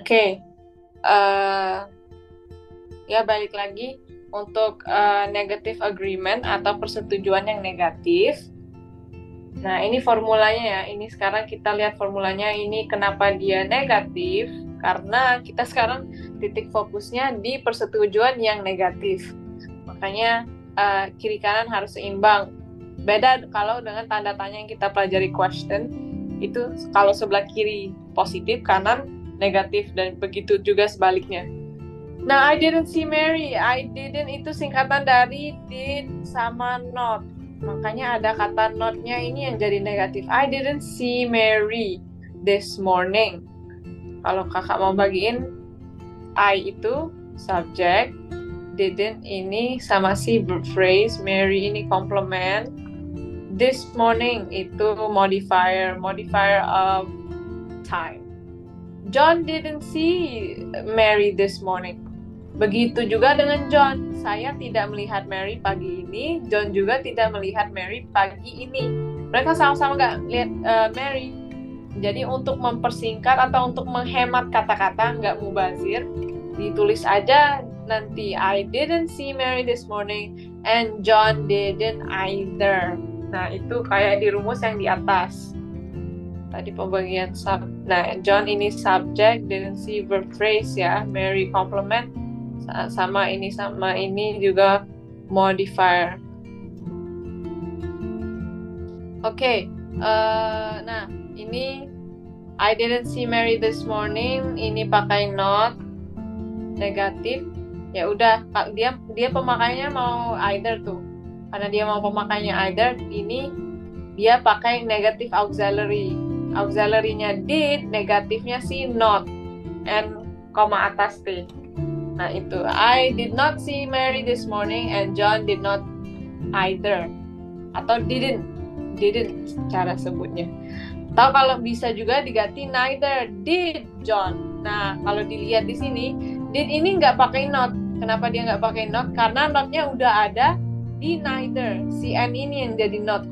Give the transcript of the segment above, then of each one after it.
Oke, ya balik lagi untuk negative agreement atau persetujuan yang negatif. Nah, ini formulanya ya. Ini sekarang kita lihat formulanya ini kenapa dia negatif. Karena kita sekarang titik fokusnya di persetujuan yang negatif. Makanya kiri kanan harus seimbang. Beda kalau dengan tanda tanya yang kita pelajari question. Itu kalau sebelah kiri positif, kanan negatif. Dan begitu juga sebaliknya. Nah, I didn't see Mary. I didn't itu singkatan dari did sama not. Makanya ada kata not-nya ini yang jadi negatif. I didn't see Mary this morning. Kalau kakak mau bagiin, I itu subject, didn't ini sama si verb phrase, Mary ini complement, this morning itu modifier of time. John didn't see Mary this morning. Begitu juga dengan John. Saya tidak melihat Mary pagi ini. John juga tidak melihat Mary pagi ini. Mereka sama-sama nggak lihat Mary. Jadi untuk mempersingkat atau untuk menghemat kata-kata, nggak mubazir, ditulis aja nanti I didn't see Mary this morning and John didn't either. Nah, itu kayak di rumus yang di atas. Tadi pembagian Nah, John ini subject, didn't see verb phrase ya, Mary complement, sama ini juga modifier. Oke, nah ini I didn't see Mary this morning, ini pakai not negatif. Ya udah, dia pemakainya mau either tuh, karena dia mau pemakainya either, ini dia pakai negative auxiliary. Auxiliary-nya did, negatifnya si not, and koma atas T. Nah itu, I did not see Mary this morning and John did not either. Atau didn't cara sebutnya. Atau kalau bisa juga diganti neither did John. Nah kalau dilihat di sini, did ini nggak pakai not. Kenapa dia nggak pakai not? Karena not-nya udah ada di neither. Si N ini yang jadi not.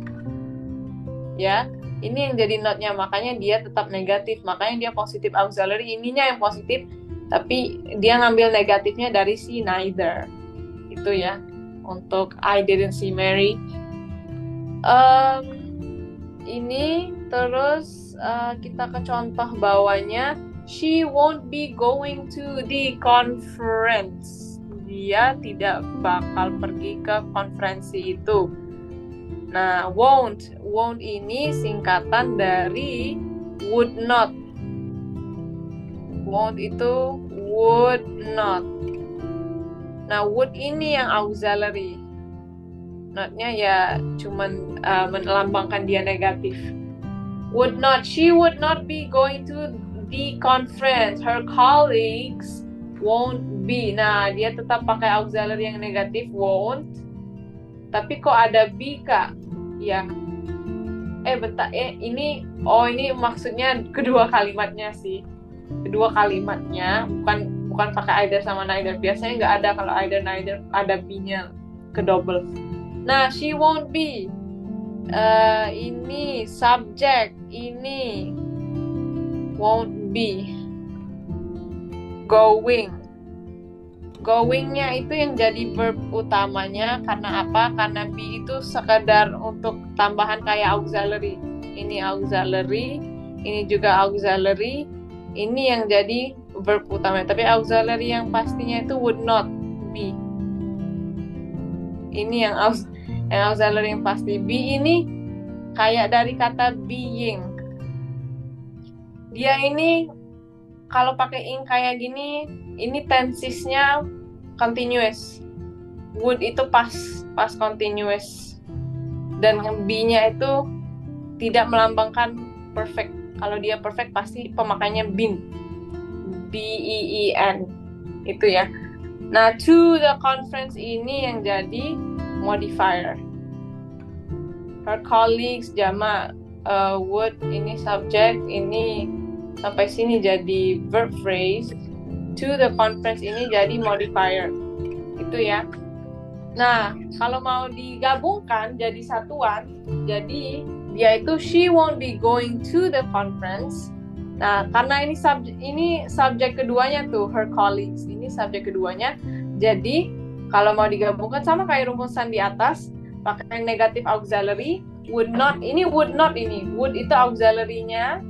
Ya. Ini yang jadi not-nya, makanya dia tetap negatif. Makanya dia positif auxiliary, ininya yang positif, tapi dia ngambil negatifnya dari si neither. Itu ya, untuk I didn't see Mary. Ini terus kita ke contoh bawahnya. She won't be going to the conference. Dia tidak bakal pergi ke konferensi itu. Nah, won't ini singkatan dari would not. Won't itu would not. Nah, would ini yang auxiliary. Not-nya ya cuman melambangkan dia negatif. Would not. She would not be going to the conference. Her colleagues won't be. Nah, dia tetap pakai auxiliary yang negatif, won't. Tapi kok ada be, Kak? Ya. Bentar. Ini maksudnya kedua kalimatnya sih. Kedua kalimatnya bukan pakai either sama neither. Biasanya nggak ada kalau either neither, ada be-nya kedouble. Nah, she won't be. Ini subject, ini won't be. Going-nya itu yang jadi verb utamanya. Karena apa? Karena be itu sekedar untuk tambahan kayak auxiliary. Ini auxiliary, ini juga auxiliary. Ini yang jadi verb utamanya. Tapi auxiliary yang pastinya itu would not be. Ini yang auxiliary yang pasti. Be ini kayak dari kata being. Dia ini kalau pakai ing kayak gini, ini tensesnya continuous. Would itu past continuous. Dan be-nya itu tidak melambangkan perfect. Kalau dia perfect pasti pemakainya been. B-E-E-N. Itu ya. Nah, to the conference ini yang jadi modifier. Her colleagues jamak, would ini subject, ini sampai sini jadi verb phrase. To the conference ini jadi modifier. Itu ya. Nah, kalau mau digabungkan jadi satuan, jadi dia itu she won't be going to the conference Nah, karena ini subjek keduanya tuh, her colleagues. Ini subjek keduanya. Jadi, kalau mau digabungkan sama kayak rumusan di atas, pakai negatif auxiliary, would not. Ini would not ini. Would itu auxiliary-nya.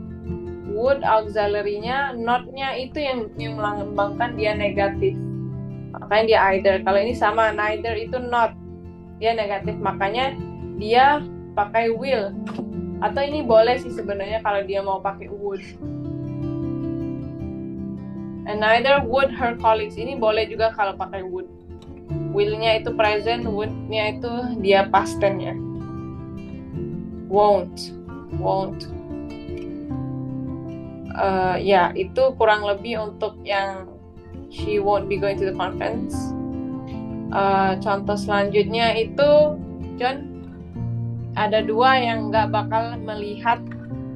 Would auxiliary-nya, not-nya itu yang melambangkan dia negatif. Makanya dia either. Kalau ini sama, neither itu not. Dia negatif. Makanya dia pakai will. Atau ini boleh sih sebenarnya kalau dia mau pakai would. And neither would her colleagues. Ini boleh juga kalau pakai would. Will-nya itu present, would-nya itu dia past tense-nya. Won't. Ya, itu kurang lebih untuk yang she won't be going to the conference. Contoh selanjutnya itu, John, ada 2 yang nggak bakal melihat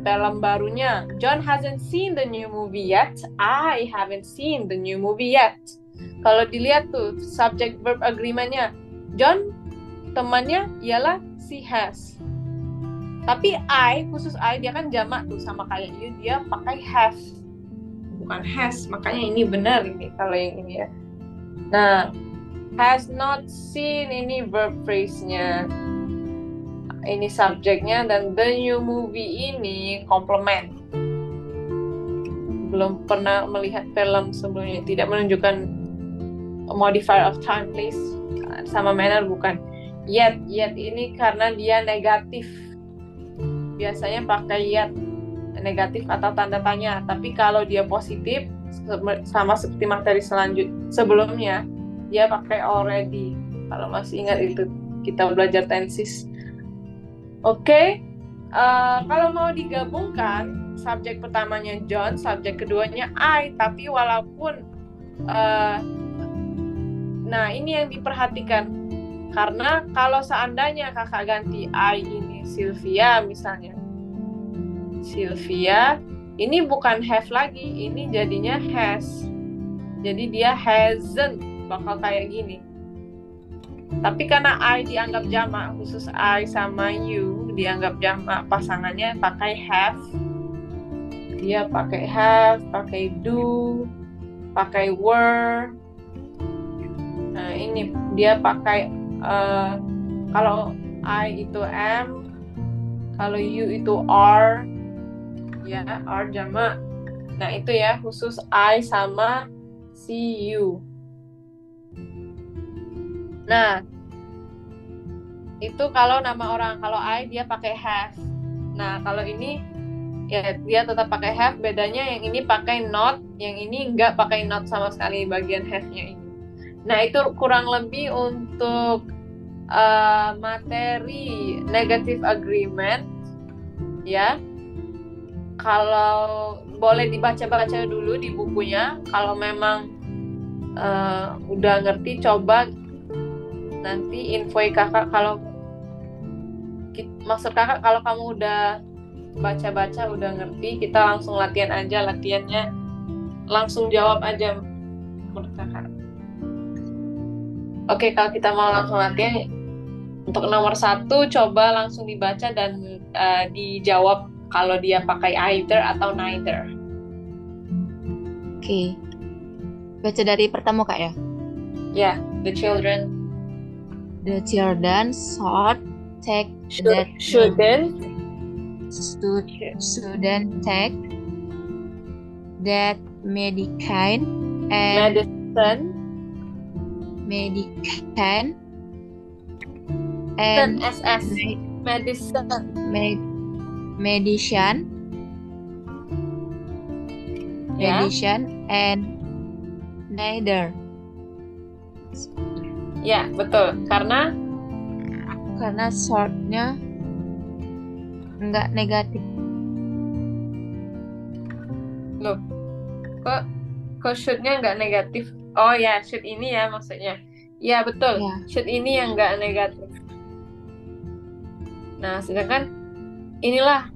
film barunya. John hasn't seen the new movie yet. I haven't seen the new movie yet. Kalau dilihat tuh subject verb agreement-nya, John temannya ialah she has. Tapi I, khusus I, dia kan jamak tuh sama kayak you, dia pakai have, bukan has. Makanya ini benar ini kalau yang ini ya. Nah, has not seen ini verb phrase-nya. Ini subjeknya, dan the new movie ini komplement. Belum pernah melihat film sebelumnya, tidak menunjukkan modifier of time please, sama manner bukan. Yet ini karena dia negatif, biasanya pakai yet negatif atau tanda tanya. Tapi kalau dia positif, sama seperti materi sebelumnya, dia pakai already. Kalau masih ingat itu, kita belajar tenses. Oke. Kalau mau digabungkan, subjek pertamanya John, subjek keduanya I, tapi walaupun nah ini yang diperhatikan, karena kalau seandainya kakak ganti I ini Sylvia misalnya, Sylvia ini bukan have lagi, ini jadinya has. Jadi dia hasn't, bakal kayak gini. Tapi karena I dianggap jamak, khusus I sama you dianggap jamak, pasangannya pakai have. Dia pakai have, pakai do, pakai were. Nah ini dia pakai kalau I itu am, kalau you itu are, ya are jamak. Nah itu ya khusus I sama si you. Nah, itu kalau nama orang. Kalau I dia pakai have. Nah, kalau ini ya dia tetap pakai have. Bedanya yang ini pakai not, yang ini nggak pakai not sama sekali bagian have-nya ini. Nah, itu kurang lebih untuk materi negative agreement. Ya. Kalau boleh dibaca-baca dulu di bukunya. Kalau memang udah ngerti, coba nanti infoi kakak. Kalau maksud kakak, kalau kamu udah baca-baca, udah ngerti, kita langsung latihan aja. Latihannya langsung jawab aja menurut kakak. Oke, kalau kita mau langsung latihan, untuk nomor 1 coba langsung dibaca dan dijawab kalau dia pakai either atau neither. Oke. Baca dari pertama kak ya? Ya, the children. The children shouldn't take that medicine and medicine and neither. Ya, betul. Karena short-nya nggak negatif. Loh, kok should-nya nggak negatif? Oh ya, should ini ya maksudnya. Ya, betul. Ya. Should ini yang nggak negatif. Nah, sedangkan inilah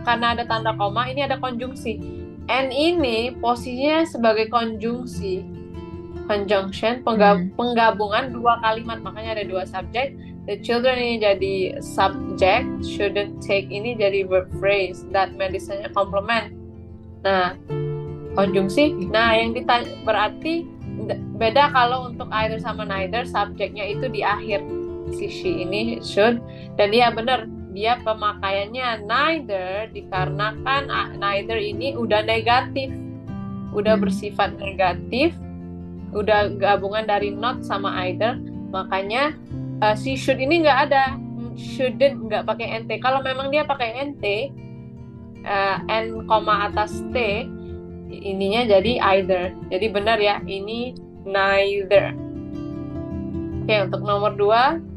karena ada tanda koma, ini ada konjungsi. And ini posisinya sebagai konjungsi. Conjunction, penggabungan 2 kalimat, makanya ada 2 subjek. The children ini jadi subject, shouldn't take ini jadi verb phrase, that medicine-nya complement. Nah, konjungsi. Nah, yang ditanya berarti beda kalau untuk either sama neither, subjeknya itu di akhir. Si she ini should, dan dia benar, dia pemakaiannya neither dikarenakan neither ini udah negatif, udah bersifat negatif, udah gabungan dari not sama either, makanya si should ini nggak ada, shouldn't nggak pakai nt. Kalau memang dia pakai nt, n koma atas t, ininya jadi either. Jadi benar ya, ini neither. Oke, untuk nomor 2.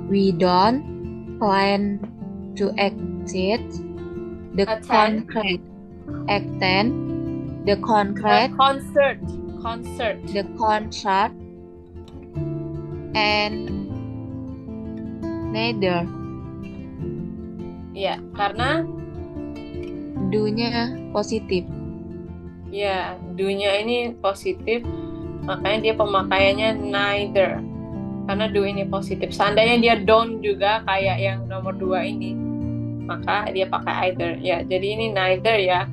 We don't plan to exit the concert and neither. Ya, karena do-nya positif. Ya, do-nya ini positif, makanya dia pemakaiannya neither. Karena do ini positif. Seandainya dia don't juga kayak yang nomor 2 ini, maka dia pakai either. Ya, jadi ini neither ya.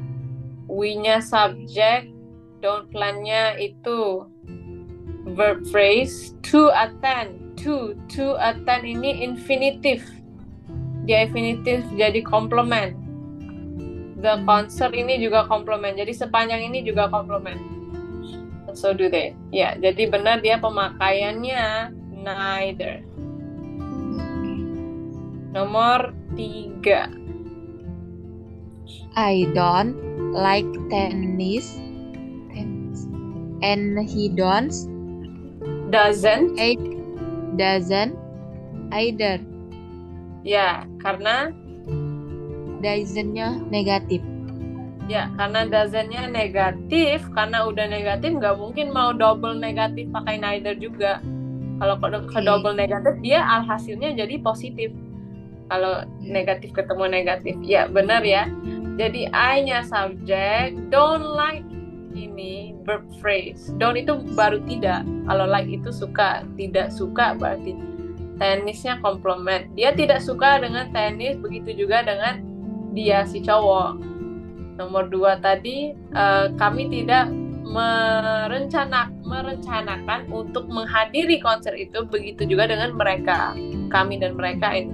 We-nya subject, don't plan-nya itu verb phrase. To attend. To attend ini infinitive. Dia infinitive jadi complement. The concert ini juga complement. Jadi sepanjang ini juga complement. So do they. Ya, jadi benar dia pemakaiannya neither. Nomor 3. I don't like tennis and he doesn't either. Ya, karena doesn't-nya negatif. Ya, karena doesn't-nya negatif, karena udah negatif nggak mungkin mau double negatif pakai neither juga. Kalau ke double negatif, dia alhasilnya jadi positif. Kalau negatif ketemu negatif. Ya, benar ya. Jadi I-nya subject, don't like ini verb phrase. Don't itu baru tidak. Kalau like itu suka. Tidak suka berarti tenisnya komplement. Dia tidak suka dengan tenis, begitu juga dengan dia si cowok. Nomor 2 tadi, kami tidak merencanakan untuk menghadiri konser itu, begitu juga dengan mereka, kami dan mereka ini.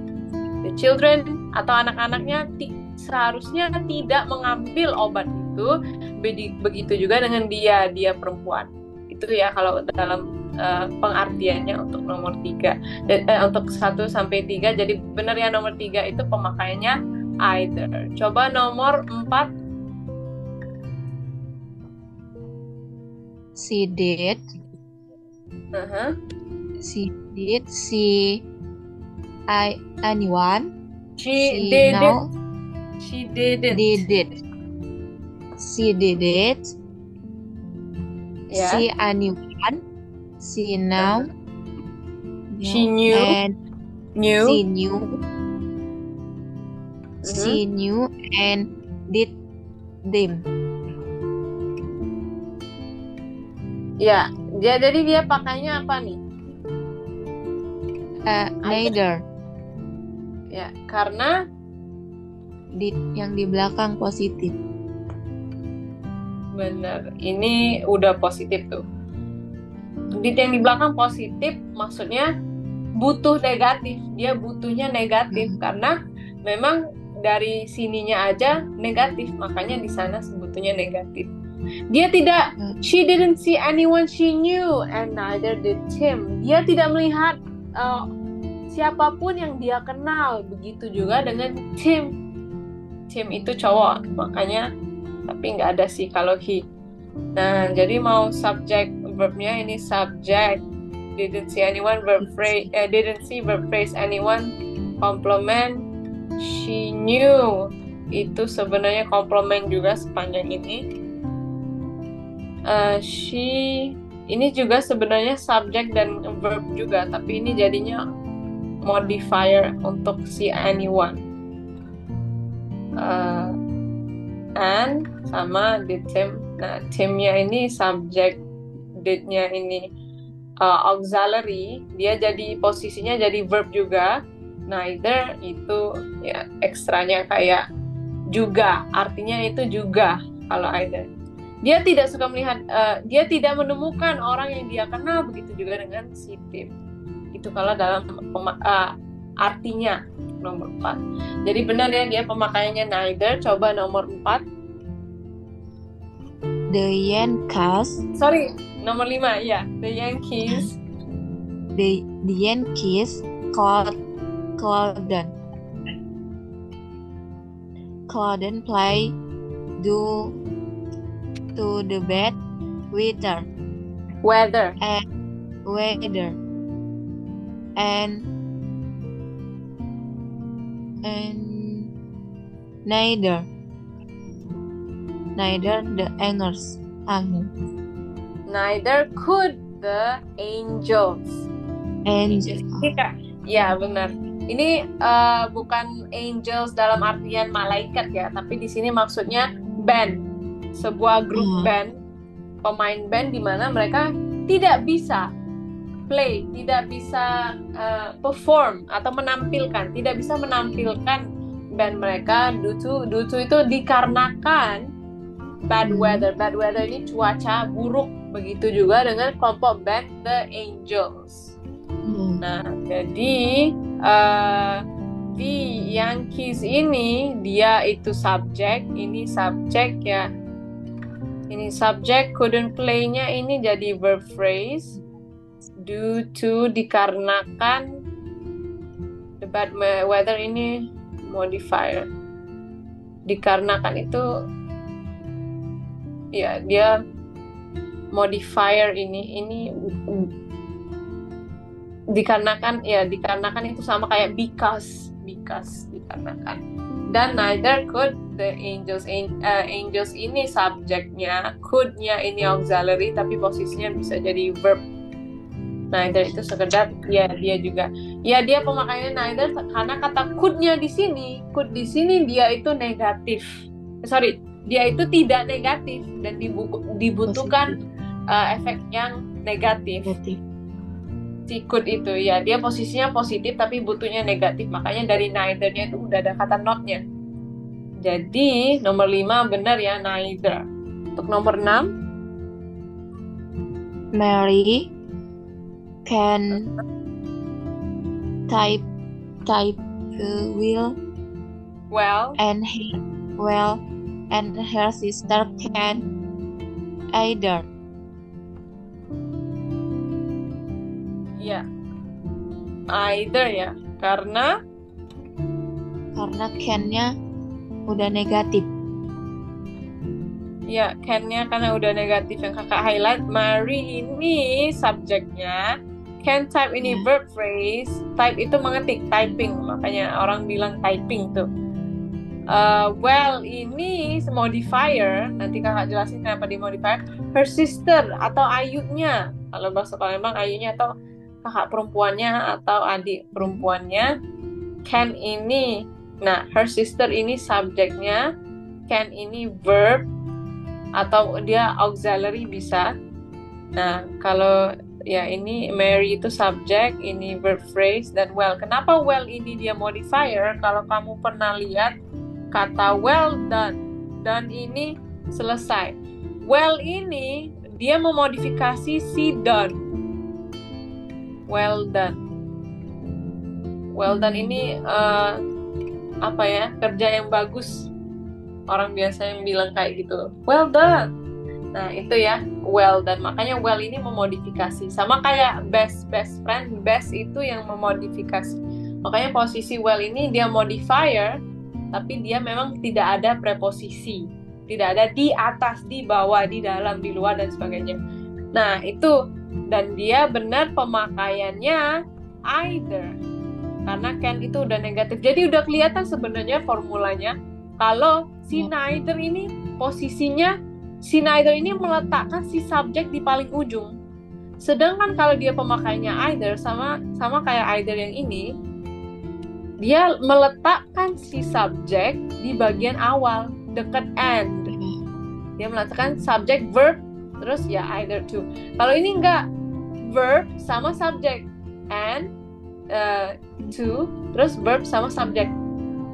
The children atau anak-anaknya seharusnya tidak mengambil obat itu, begitu juga dengan dia perempuan. Itu ya kalau dalam pengartiannya untuk nomor 3. Untuk 1 sampai 3, jadi benar ya nomor 3 itu pemakaiannya either. Coba nomor 4. She did. She did see anyone. She did it. She did it. Yeah. See anyone. She now. She knew. And knew. She knew. She knew and did them. Ya, jadi dia pakainya apa nih? Neither. Ya, karena yang di belakang positif. Bener, ini udah positif tuh. Yang di belakang positif maksudnya butuh negatif. Dia butuhnya negatif karena memang dari sininya aja negatif, makanya di sana sebetulnya negatif. Dia tidak, she didn't see anyone she knew and neither did Tim. Dia tidak melihat siapapun yang dia kenal. Begitu juga dengan Tim. Tim itu cowok, makanya tapi nggak ada sih kalau he. Nah, jadi mau subject verbnya ini subject. Didn't see anyone verb phrase. Didn't see verb phrase anyone. Complement. She knew. Itu sebenarnya complement juga sepanjang ini. She ini juga sebenarnya subject dan verb juga, tapi ini jadinya modifier untuk si anyone. And sama did Tim. Nah, Timnya ini subject, did-nya ini auxiliary, dia jadi posisinya jadi verb juga. Neither itu ya ekstranya kayak juga, artinya itu juga kalau either. Dia tidak suka melihat, dia tidak menemukan orang yang dia kenal, begitu juga dengan si Tim. Itu kalau dalam artinya nomor 4. Jadi benar ya, dia pemakaiannya neither. Coba nomor 4. The Yankees. Sorry, nomor 5 ya. The Yankees. The Yankees couldn't play due to the bad weather. And neither the Angels. Neither could the Angels. Ya benar. Ini bukan angels dalam artian malaikat ya, tapi di sini maksudnya band, sebuah grup band, pemain band di mana mereka tidak bisa play, tidak bisa perform atau menampilkan, tidak bisa menampilkan band mereka due to itu dikarenakan bad weather. Bad weather ini cuaca buruk. Begitu juga dengan kelompok band The Angels. Nah, jadi The Yankees ini dia itu subjek, ini subjek ya. Ini subjek, couldn't play-nya ini jadi verb phrase. Due to, dikarenakan, the bad weather ini modifier. Dikarenakan itu ya dia modifier ini dikarenakan itu sama kayak because dikarenakan. Dan neither could the Angels. Angels ini subjeknya, could-nya ini auxiliary tapi posisinya bisa jadi verb. Neither itu sekedar ya dia juga. Ya dia pemakaiannya neither karena kata could-nya di sini, could di sini dia itu negatif. Dia itu tidak negatif dan dibutuhkan efek yang negatif. Si could itu ya dia posisinya positif tapi butuhnya negatif, makanya dari neither-nya itu udah ada kata not-nya. Jadi nomor 5 benar ya, neither. Untuk nomor 6, Mary can type well and her sister can either. Ya, either ya, karena can-nya udah negatif. Ya, can-nya karena udah negatif yang kakak highlight. Mary ini subjeknya, can type ini verb phrase. Type itu mengetik, typing, makanya orang bilang typing tuh. Well ini modifier, nanti kakak jelasin kenapa di modifier. Her sister atau ayunya, kalau bahasa Palembang ayunya atau kakak perempuannya atau adik perempuannya. Can ini, nah her sister ini subjeknya, can ini verb atau dia auxiliary bisa. Nah kalau ya ini Mary itu subjek, ini verb phrase, dan well. Kenapa well ini dia modifier? Kalau kamu pernah lihat kata well done, done ini selesai. Well ini dia memodifikasi si done. Well done. Well done ini kerja yang bagus. Orang biasanya bilang kayak gitu. Well done. Nah itu ya well done. Makanya well ini memodifikasi. Sama kayak best friend. Best itu yang memodifikasi. Makanya posisi well ini dia modifier, tapi dia memang tidak ada preposisi. Tidak ada di atas, di bawah, di dalam, di luar, dan sebagainya. Nah itu. Dan dia benar pemakaiannya either. Karena can itu udah negatif. Jadi udah kelihatan sebenarnya formulanya. Kalau si neither ini posisinya, si neither ini meletakkan si subjek di paling ujung. Sedangkan kalau dia pemakaiannya either, sama kayak either yang ini, dia meletakkan si subjek di bagian awal, dekat end. Dia meletakkan subjek verb terus ya either to. Kalau ini enggak, verb sama subject, and to terus verb sama subject.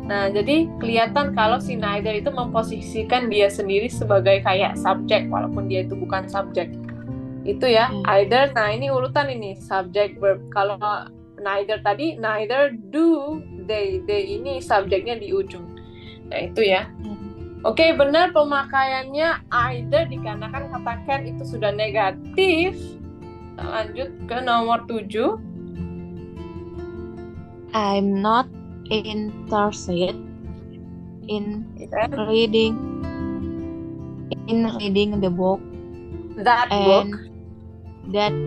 Nah, jadi kelihatan kalau si neither itu memposisikan dia sendiri sebagai kayak subjek walaupun dia itu bukan subjek. Itu ya, either. Nah, ini urutan ini subject verb. Kalau neither tadi, neither do they ini subjeknya di ujung. Nah, itu ya. Oke, benar pemakaiannya either dikarenakan kata can itu sudah negatif. Kita lanjut ke nomor 7. I'm not interested in reading the book. That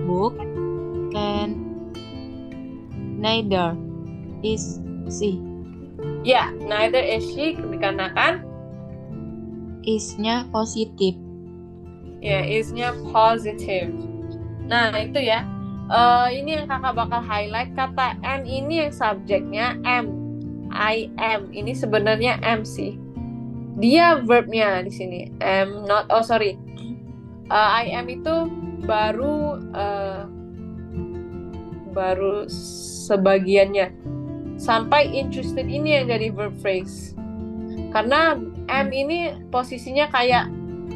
book. And neither is she. Ya, neither is she dikarenakan is-nya positif. Ya, is-nya positif. Nah, itu ya. Ini yang kakak bakal highlight. Kata am ini yang subjeknya am. I am. Ini sebenarnya am sih. Dia verbnya di sini. Am not. Oh, sorry. I am itu baru sebagiannya. Sampai interested ini yang jadi verb phrase. Karena am ini posisinya kayak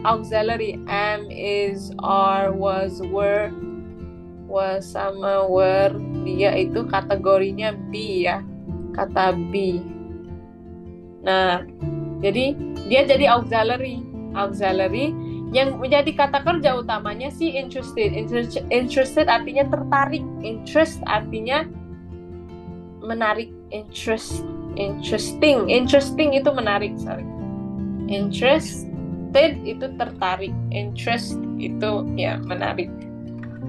auxiliary. Am, is, are, was, were, was sama were. Dia itu kategorinya be ya. Kata be. Nah, jadi dia jadi auxiliary yang menjadi kata kerja utamanya sih interested. Interested artinya tertarik. Interest artinya menarik. Interesting itu menarik, sorry. Interested itu tertarik. Interest itu ya menarik.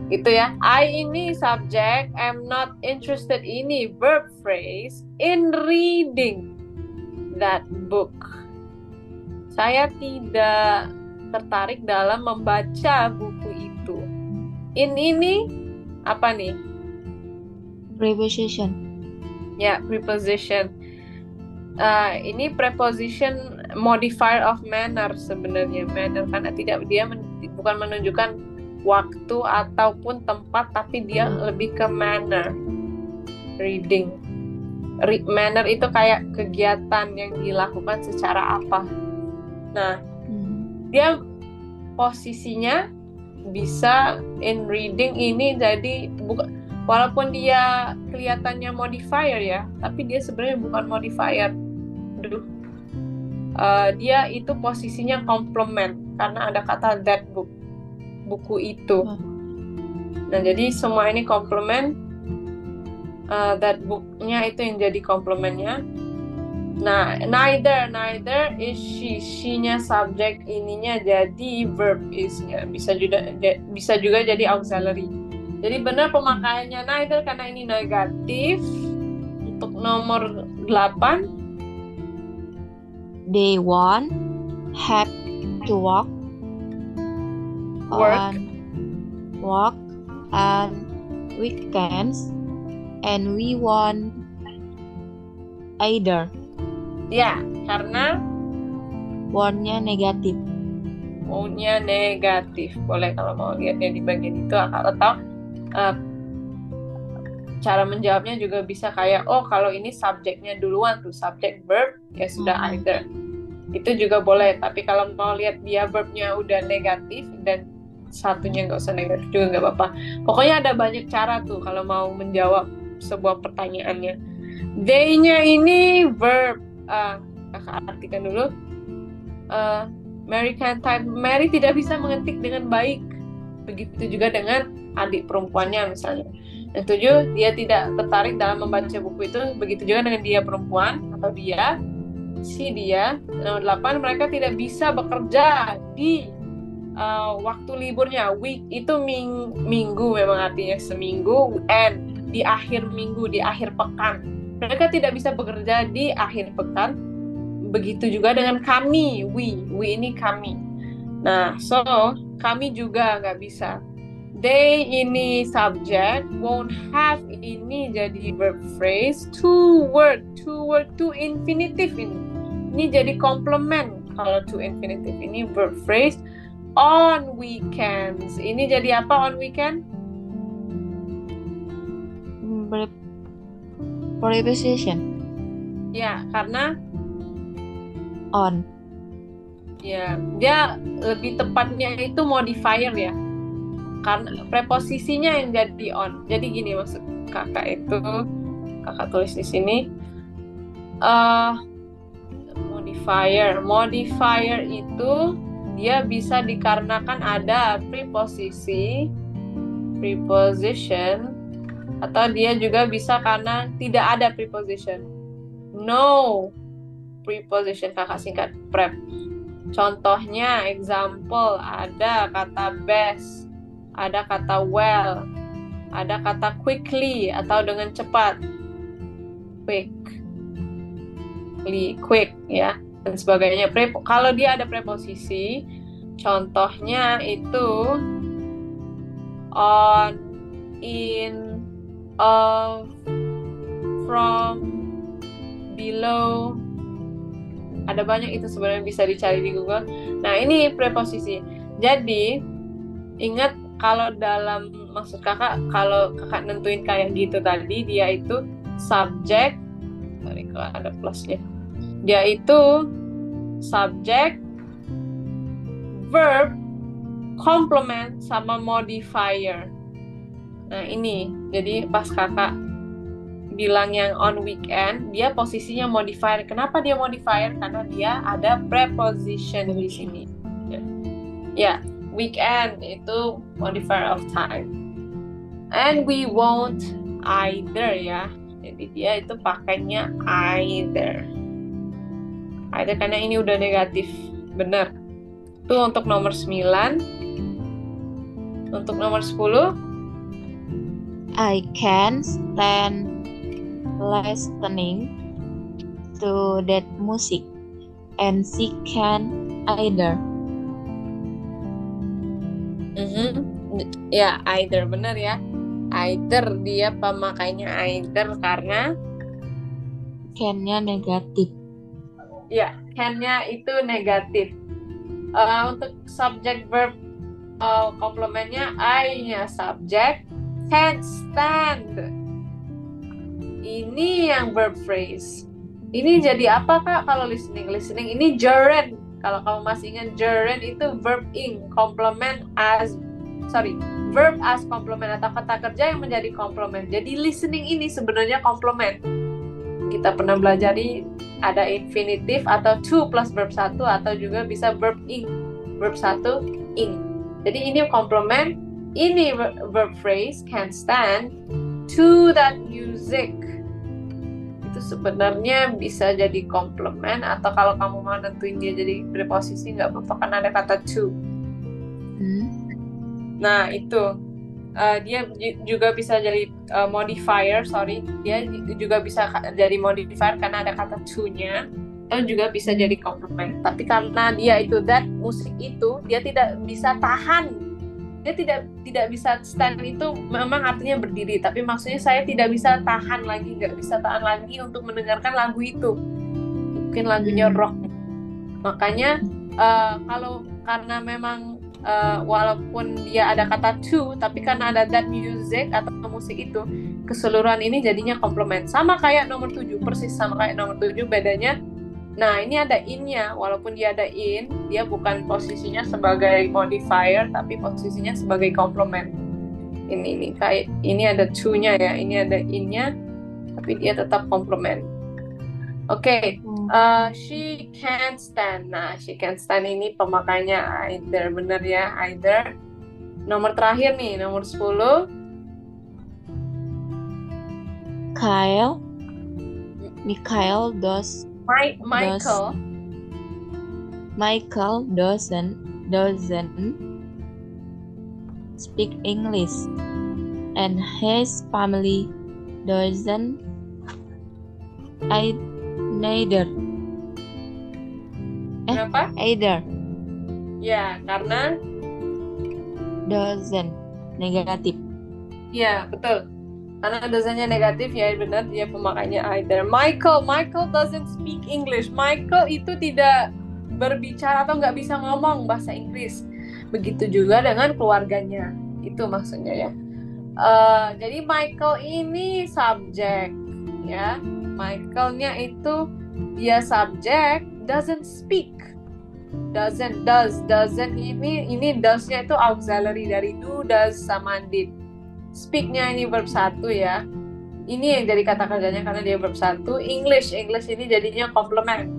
Itu ya. I ini subject, am not interested ini verb phrase in reading that book. Saya tidak tertarik dalam membaca buku itu. In ini apa nih? Preposition. Ya, preposition. Ini preposition modifier of manner sebenarnya. Manner karena bukan menunjukkan waktu ataupun tempat, tapi dia lebih ke manner. Reading. Manner itu kayak kegiatan yang dilakukan secara apa. Nah, dia posisinya bisa in reading ini jadi walaupun dia kelihatannya modifier ya, tapi dia sebenarnya bukan modifier. Dia itu posisinya complement karena ada kata that book. Buku itu. Nah, jadi semua ini komplement. That book-nya itu yang jadi komplementnya. Nah, neither is she. She-nya subjek, ininya jadi verb is-nya. Bisa juga jadi auxiliary. Jadi benar pemakaiannya neither karena ini negatif. Untuk nomor 8. They won't have to work on weekends, and we won't either. Ya, karena won't-nya negatif. Won't-nya negatif. Boleh kalau mau lihatnya di bagian itu atau cara menjawabnya juga bisa kayak kalau ini subjeknya duluan tuh, subject verb ya sudah either. Itu juga boleh, tapi kalau mau lihat dia verbnya udah negatif dan satunya nggak usah negatif juga nggak apa-apa. Pokoknya ada banyak cara tuh kalau mau menjawab sebuah pertanyaannya. They-nya ini verb. Kakak artikan dulu. Mary can't type. Mary tidak bisa mengetik dengan baik. Begitu juga dengan adik perempuannya misalnya. Yang 7, dia tidak tertarik dalam membaca buku itu. Begitu juga dengan dia perempuan atau dia. Nomor 8, mereka tidak bisa bekerja di waktu liburnya. Week itu minggu memang artinya seminggu, and di akhir minggu, di akhir pekan. Mereka tidak bisa bekerja di akhir pekan. Begitu juga dengan kami, we ini kami. Nah, so kami juga nggak bisa. They ini subject, won't have ini jadi verb phrase, to work to infinitive ini. Ini jadi complement. Kalau to infinitive ini verb phrase. On weekends. Ini jadi apa on weekend? preposition Ya, karena on. ya dia lebih tepatnya itu modifier ya. Karena preposisinya yang jadi on. Jadi gini maksud kakak itu, kakak tulis di sini. Modifier itu dia bisa dikarenakan ada preposition, atau dia juga bisa karena tidak ada preposition. No preposition, kakak singkat prep. Contohnya, example, ada kata best, ada kata well, ada kata quickly atau dengan cepat, quick ya, dan sebagainya. Kalau dia ada preposisi, contohnya itu on, in, of, from, below. Ada banyak itu sebenarnya, bisa dicari di Google. Nah, ini preposisi. Jadi, ingat kalau dalam maksud kakak, kalau kakak nentuin kayak gitu tadi, dia itu subject, sorry kalau ada plusnya. Dia itu subject, verb, complement, sama modifier. Nah, ini. Jadi pas kakak bilang yang on weekend, dia posisinya modifier. Kenapa dia modifier? Karena dia ada preposition di sini. Ya, weekend itu modifier of time. And we won't either ya. Jadi dia itu pakainya either. Either karena ini udah negatif. Benar. Itu untuk nomor 9. Untuk nomor 10. I can stand listening to that music, and she can either. Ya, either, benar ya. Either, dia pemakainya either karena Can-nya negatif. ya, can-nya itu negatif. Untuk subject verb komplementnya, I-nya subject, can stand. Ini yang verb phrase. Ini jadi apa kak kalau listening? Listening ini gerund. Kalau kamu masih ingat, gerund itu verb ing, verb as complement atau kata kerja yang menjadi komplement. Jadi listening ini sebenarnya komplement. Kita pernah belajar ada infinitive atau to plus verb 1, atau juga bisa verb ing, verb 1 ing. Jadi ini komplement. Ini verb phrase can stand to that music. Itu sebenarnya bisa jadi komplement, atau kalau kamu mau nentuin dia jadi preposisi nggak apa-apa karena ada kata to. Nah itu dia juga bisa jadi modifier, dia juga bisa jadi modifier karena ada kata to-nya, atau juga bisa jadi komplement. Tapi karena dia itu that musik itu, dia tidak bisa tahan. Dia tidak bisa stand, itu memang artinya berdiri, tapi maksudnya saya tidak bisa tahan lagi, nggak bisa tahan lagi untuk mendengarkan lagu itu, mungkin lagunya rock. Makanya karena memang walaupun dia ada kata to, tapi karena ada that music atau musik itu, keseluruhan ini jadinya komplement. Sama kayak nomor 7, persis sama kayak nomor 7, bedanya nah ini ada in-nya. Walaupun dia ada in, dia bukan posisinya sebagai modifier, tapi posisinya sebagai komplement. Ini kayak ini ada to-nya ya, ini ada in-nya, tapi dia tetap komplement. Oke. She can stand. Nah, she can stand ini pemakainya either, bener ya, either. Nomor terakhir nih, nomor 10. Michael doesn't speak English, and his family doesn't neither. Kenapa? Either. Ya, karena doesn't negatif. Ya, betul. Karena dosanya negatif, ya benar, dia pemakainya either. Michael doesn't speak English. Michael itu tidak berbicara atau nggak bisa ngomong bahasa Inggris. Begitu juga dengan keluarganya. Itu maksudnya ya. Jadi Michael ini subjek, ya. Michaelnya itu dia subjek, doesn't speak. Doesn't ini does-nya itu auxiliary dari do, does sama did. Speak-nya ini verb 1 ya. Ini yang dari kata kerjanya karena dia verb 1. English ini jadinya complement.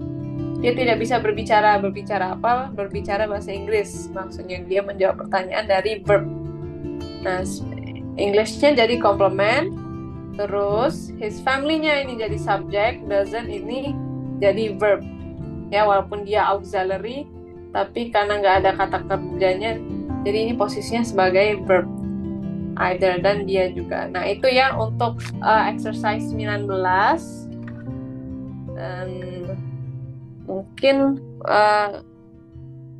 Dia tidak bisa berbicara apa? Berbicara bahasa Inggris. Maksudnya dia menjawab pertanyaan dari verb. Nah, English-nya jadi complement. Terus his family-nya ini jadi subject, doesn't ini jadi verb. Ya, walaupun dia auxiliary, tapi karena nggak ada kata kerjanya, jadi ini posisinya sebagai verb. Either dan dia juga. Nah, itu ya untuk exercise 19. Dan mungkin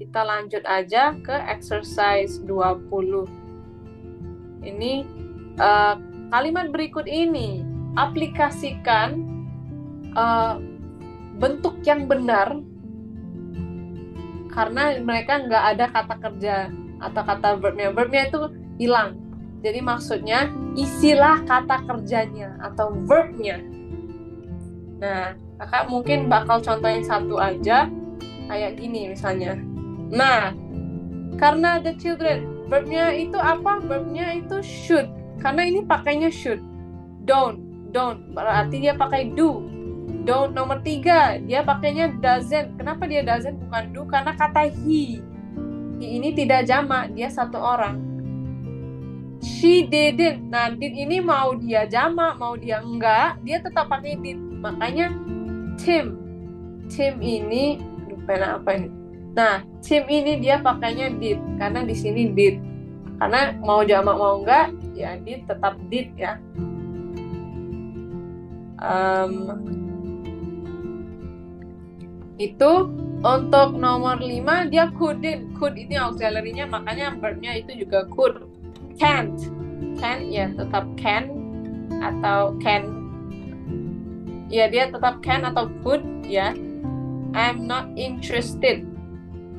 kita lanjut aja ke exercise 20. Ini kalimat berikut ini aplikasikan bentuk yang benar karena mereka nggak ada kata kerja atau kata verbnya. Verbnya itu hilang. Jadi maksudnya isilah kata kerjanya atau verbnya. Nah, kakak mungkin bakal contohin satu aja kayak gini misalnya. Nah, karena the children, verbnya itu apa? Verbnya itu should. Karena ini pakainya should. Don't berarti dia pakai do. Don't nomor 3, dia pakainya doesn't. Kenapa dia doesn't bukan do? Karena kata he. He ini tidak jamak, dia satu orang. She didn't. Nah, did ini mau dia jamak, mau dia enggak, dia tetap pakai did. Makanya Tim ini lupa apa ini. Nah, Tim ini dia pakainya did karena di sini did. Karena mau jamak mau enggak, ya did tetap did ya. Itu untuk nomor 5 dia couldn't. Could ini auxiliary-nya, makanya verbnya itu juga could. Can't ya tetap can atau can. Ya dia tetap can atau could ya. I'm not interested.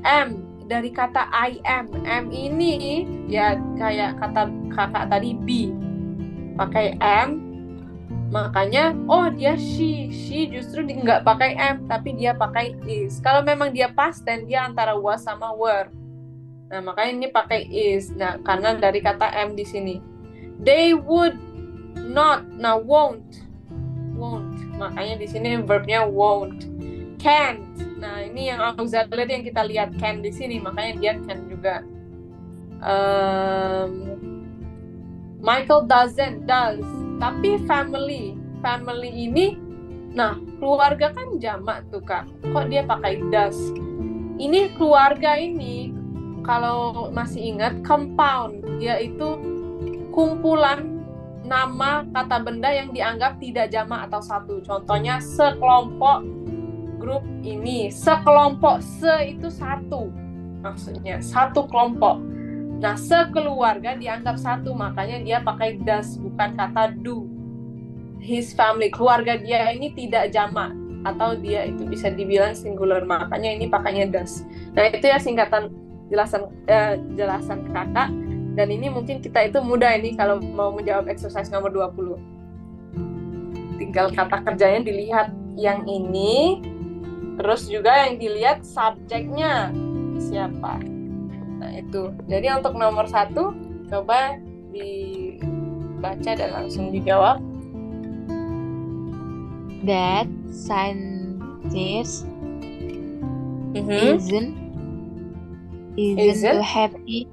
Am dari kata I am. Am ini ya kayak kata kakak tadi be. Pakai am. Makanya dia she justru nggak pakai am tapi dia pakai is. Kalau memang dia past tense dia antara was sama were. Nah, makanya ini pakai is. Nah, karena dari kata am di sini. They would not. Nah, won't. Makanya di sini verbnya won't. Can't. Nah, ini yang auxiliary yang kita lihat can di sini, makanya dia can juga. Michael does. Tapi family ini, nah, keluarga kan jamak tuh Kak. Kok dia pakai does? Ini keluarga ini kalau masih ingat, compound, yaitu kumpulan nama kata benda yang dianggap tidak jamak atau satu. Contohnya sekelompok grup ini. Sekelompok, se itu satu. Maksudnya satu kelompok. Nah, sekeluarga dianggap satu, makanya dia pakai does, bukan kata do. His family, keluarga dia ini tidak jamak atau dia itu bisa dibilang singular, makanya ini pakainya does. Nah, itu ya singkatan jelasan kakak, dan ini mungkin kita itu mudah ini kalau mau menjawab exercise nomor 20. Tinggal kata kerjanya dilihat yang ini, terus juga yang dilihat subjeknya siapa. Nah, itu. Jadi untuk nomor 1 coba dibaca dan langsung dijawab. That scientist isn't too happy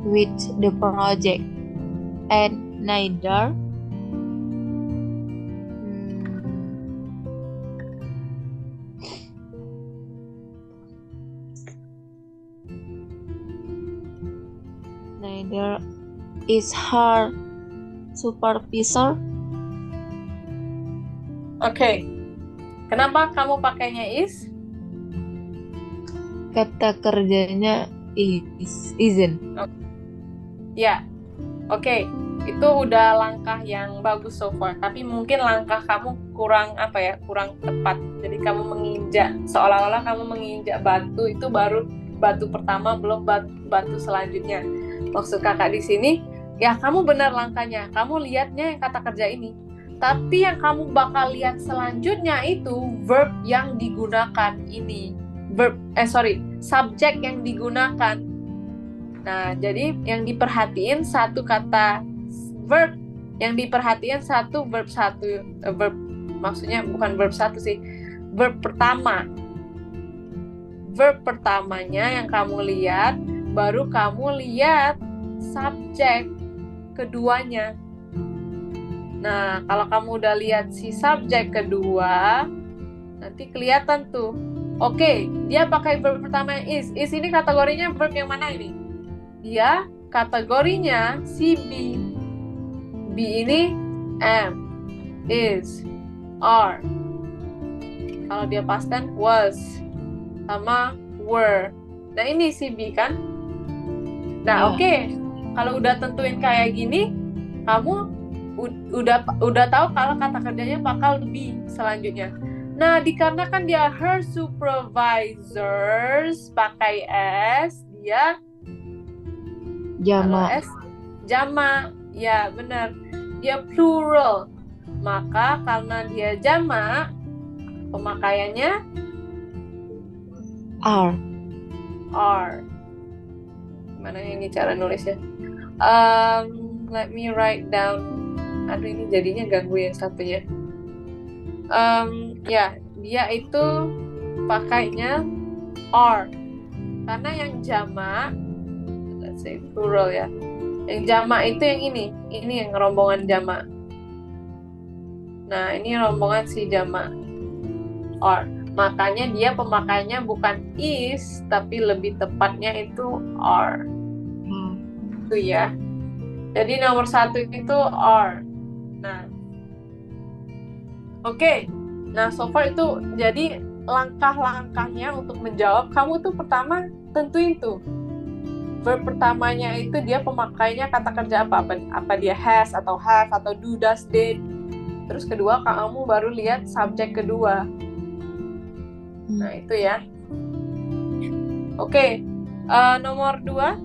with the project, and neither is her supervisor. Oke. Kenapa kamu pakainya is? Kata kerjanya isn't. Ya. Oke. Itu udah langkah yang bagus so far. Tapi mungkin langkah kamu kurang tepat. Jadi kamu menginjak, seolah-olah kamu menginjak batu, itu baru batu pertama, belum batu selanjutnya. Maksud kakak di sini, ya kamu benar langkahnya. Kamu lihatnya yang kata kerja ini. Tapi yang kamu bakal lihat selanjutnya itu verb yang digunakan ini. Subjek yang digunakan. Nah, jadi yang diperhatiin satu kata verb, yang diperhatiin satu verb satu, verb maksudnya bukan verb satu sih, verb pertama. Verb pertamanya yang kamu lihat, baru kamu lihat subjek keduanya. Nah, kalau kamu udah lihat si subjek kedua, nanti kelihatan tuh. Oke, dia pakai verb pertama yang is. Is ini kategorinya verb yang mana ini? Dia kategorinya si be. Be ini am, is, are. Kalau dia past tense was sama were. Nah, ini si be kan? Nah, oke. Kalau udah tentuin kayak gini, kamu udah tahu kalau kata kerjanya bakal be selanjutnya. Nah, dikarenakan dia her supervisors pakai s, dia Jamak. Jamak. Ya, benar. Dia plural. Maka karena dia jamak, pemakaiannya Are. Gimana ini cara nulisnya? Let me write down. Aduh, ini jadinya ganggu yang satunya. Ya, dia itu pakainya are. Karena yang jamak, let's say plural ya. Yang jamak itu yang ini yang rombongan jamak. Nah, ini rombongan si jamak are. Makanya dia pemakaiannya bukan is, tapi lebih tepatnya itu are. Itu ya. Jadi nomor 1 itu are. Nah, oke. Nah, so far itu jadi langkah-langkahnya untuk menjawab. Kamu tuh pertama tentuin tuh verb pertamanya itu dia pemakainya kata kerja apa dia has atau have atau do, does, did. Terus kedua kamu baru lihat subjek kedua. Nah, itu ya. Oke. Nomor 2.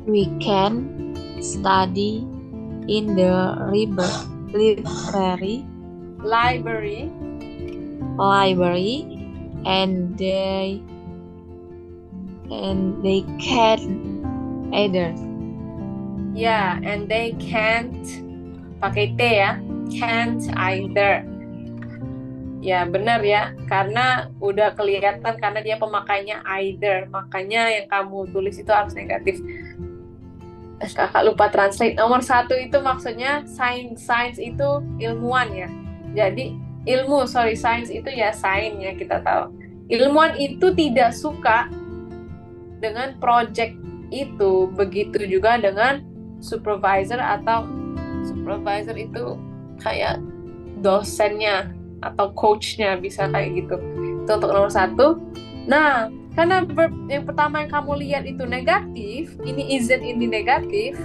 We can study in the library and they can either. Ya, and they can't pakai T ya. Can't either. Ya, benar ya. Karena udah kelihatan karena dia pemakainya either. Makanya yang kamu tulis itu harus negatif. Kakak lupa translate. Nomor 1 itu maksudnya science itu ilmuwan ya. Jadi science itu ya science ya, kita tahu. Ilmuwan itu tidak suka dengan project itu. Begitu juga dengan supervisor, atau supervisor itu kayak dosennya atau coachnya, bisa kayak gitu. Itu untuk nomor 1. Nah, karena verb yang pertama yang kamu lihat itu negatif, ini isn't ini negatif,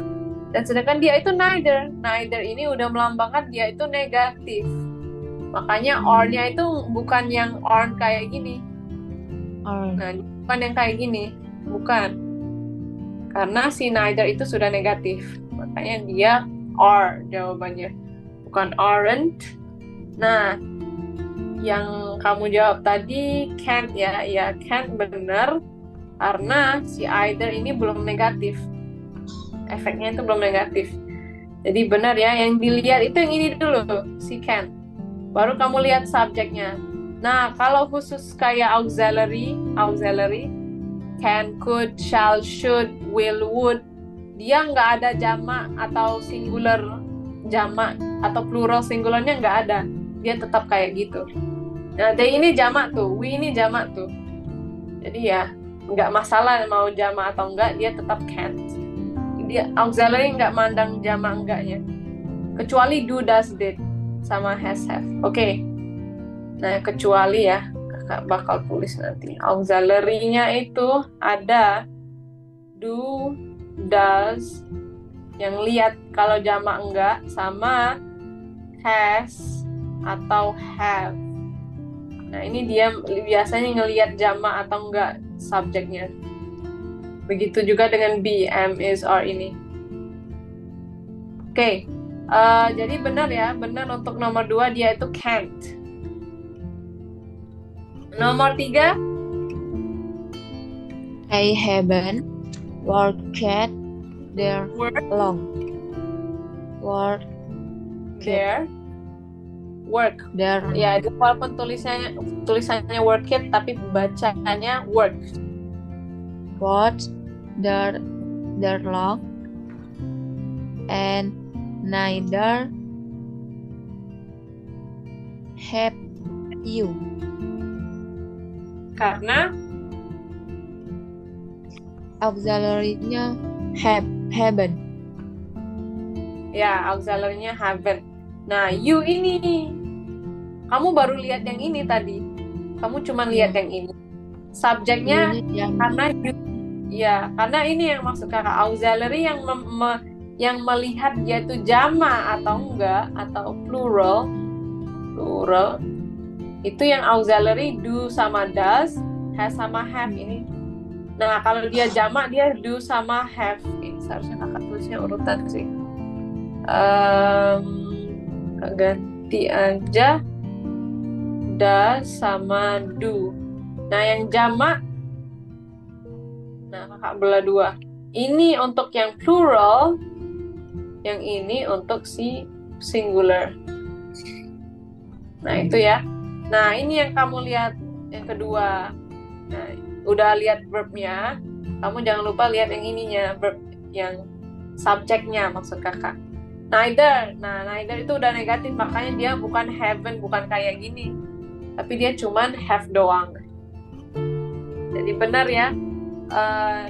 dan sedangkan dia itu neither. Neither ini udah melambangkan dia itu negatif. Makanya are-nya itu bukan yang aren't kayak gini. Nah, bukan yang kayak gini. Bukan. Karena si neither itu sudah negatif. Makanya dia are jawabannya. Bukan aren't. Nah, yang kamu jawab tadi can't ya. Ya, can't benar. Karena si either ini belum negatif. Efeknya itu belum negatif. Jadi benar ya. Yang dilihat itu yang ini dulu. Si can't. Baru kamu lihat subjeknya. Nah, kalau khusus kayak auxiliary, can, could, shall, should, will, would, dia nggak ada jamak atau singular jamak atau plural singularnya nggak ada. Dia tetap kayak gitu. Nah, they ini jamak tuh, we ini jamak tuh. Jadi ya, nggak masalah mau jamak atau enggak, dia tetap can't. Dia auxiliary nggak mandang jamak enggaknya. Kecuali do, does, did sama has, have. Oke. Nah, kecuali ya, kakak bakal tulis nanti. Auxiliary-nya itu ada do, does, yang lihat kalau jamak enggak, sama has atau have. Nah, ini dia biasanya ngelihat jamak atau enggak subjeknya. Begitu juga dengan be, am, is, are ini. Oke. Jadi benar ya, benar untuk nomor 2 dia itu can't. Nomor 3, I haven't worked there work long. Work there, work. there Ya, itu walaupun tulisannya work it, tapi bacanya work. worked there long, and neither have you. Karena Auxiliary-nya haven't. ya auxiliary-nya haven't. Nah, you ini kamu baru lihat yang ini tadi. Kamu cuma lihat yang ini. Subjeknya karena you, ya, karena ini yang maksud kakak auxiliary yang melihat dia itu jama atau enggak atau plural itu yang auxiliary do sama does, has sama have ini. Nah, kalau dia jamak dia do sama have. Ini seharusnya kakak tulisnya urutan sih. Ganti aja does sama do. Nah, yang jamak, nah kakak belah 2. Ini untuk yang plural, yang ini untuk si singular. Nah, itu ya. Nah, ini yang kamu lihat yang kedua. Nah, udah lihat verbnya, kamu jangan lupa lihat yang ininya, verb yang subjeknya maksud kakak. Neither. Nah, neither itu udah negatif, makanya dia bukan haven't, bukan kayak gini. Tapi dia cuman have doang. Jadi benar ya.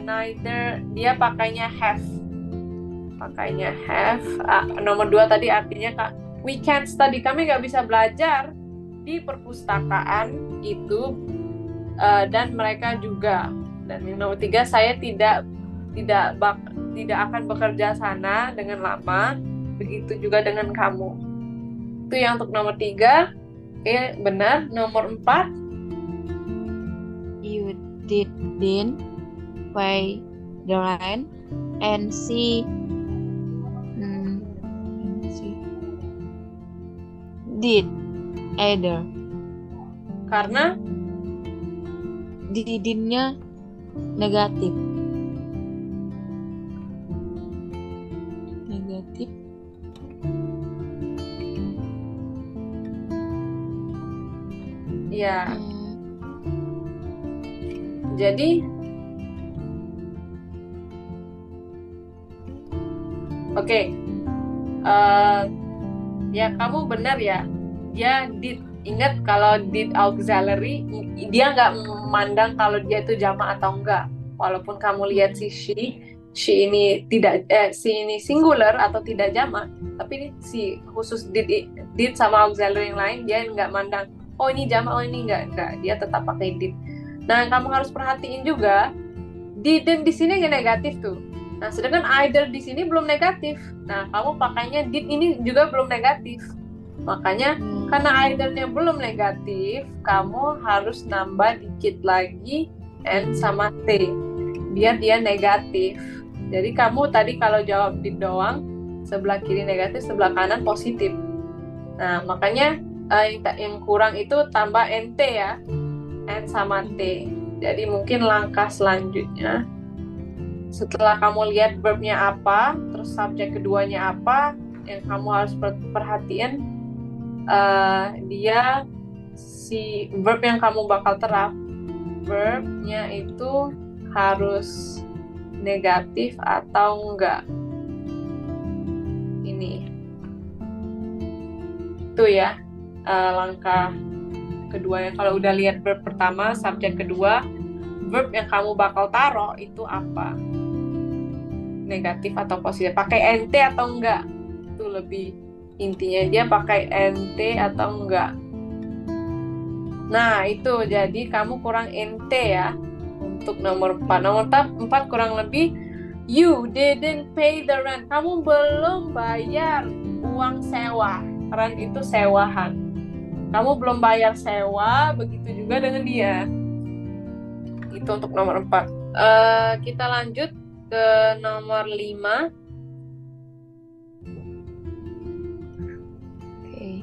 Neither dia pakainya have. Nomor 2 tadi artinya kak, we can't study, kami nggak bisa belajar di perpustakaan itu, dan mereka juga. Dan yang nomor 3, saya tidak akan bekerja sana dengan lama, begitu juga dengan kamu. Itu yang untuk nomor 3. Oke, benar. Nomor 4, You didn't pay the rent and she did either. karena Didn't-nya negatif. ya, jadi oke. Ya, kamu benar ya, dia did. Ingat kalau did auxiliary, dia nggak memandang kalau dia itu jamak atau enggak. Walaupun kamu lihat si she ini tidak, si ini singular atau tidak jamak, tapi si khusus did sama auxiliary yang lain dia nggak mandang, oh ini jamak, oh ini enggak. Dia tetap pakai did. Nah, kamu harus perhatiin juga, didn't di sini nggak negatif tuh. Nah, sedangkan either di sini belum negatif. Nah, kamu pakainya did ini juga belum negatif. Makanya karena either-nya belum negatif, kamu harus nambah dikit lagi N sama T biar dia negatif. Jadi kamu tadi kalau jawab did doang, sebelah kiri negatif, sebelah kanan positif. Nah, makanya yang kurang itu tambah NT ya, N sama T. Jadi mungkin langkah selanjutnya, setelah kamu lihat verbnya apa, terus subjek keduanya apa, yang kamu harus perhatiin, dia si verb yang kamu bakal terap, verbnya itu harus negatif atau enggak. Ini itu ya, langkah kedua. Kalau udah lihat verb pertama, subjek kedua, verb yang kamu bakal taruh itu apa, negatif atau positif, pakai NT atau enggak, itu lebih intinya dia pakai NT atau enggak. Nah, itu jadi kamu kurang NT ya untuk nomor 4. Nomor 4 kurang lebih, you didn't pay the rent. Kamu belum bayar uang sewa. Rent itu sewahan. Kamu belum bayar sewa, begitu juga dengan dia. Itu untuk nomor 4. Kita lanjut ke nomor 5. Oke.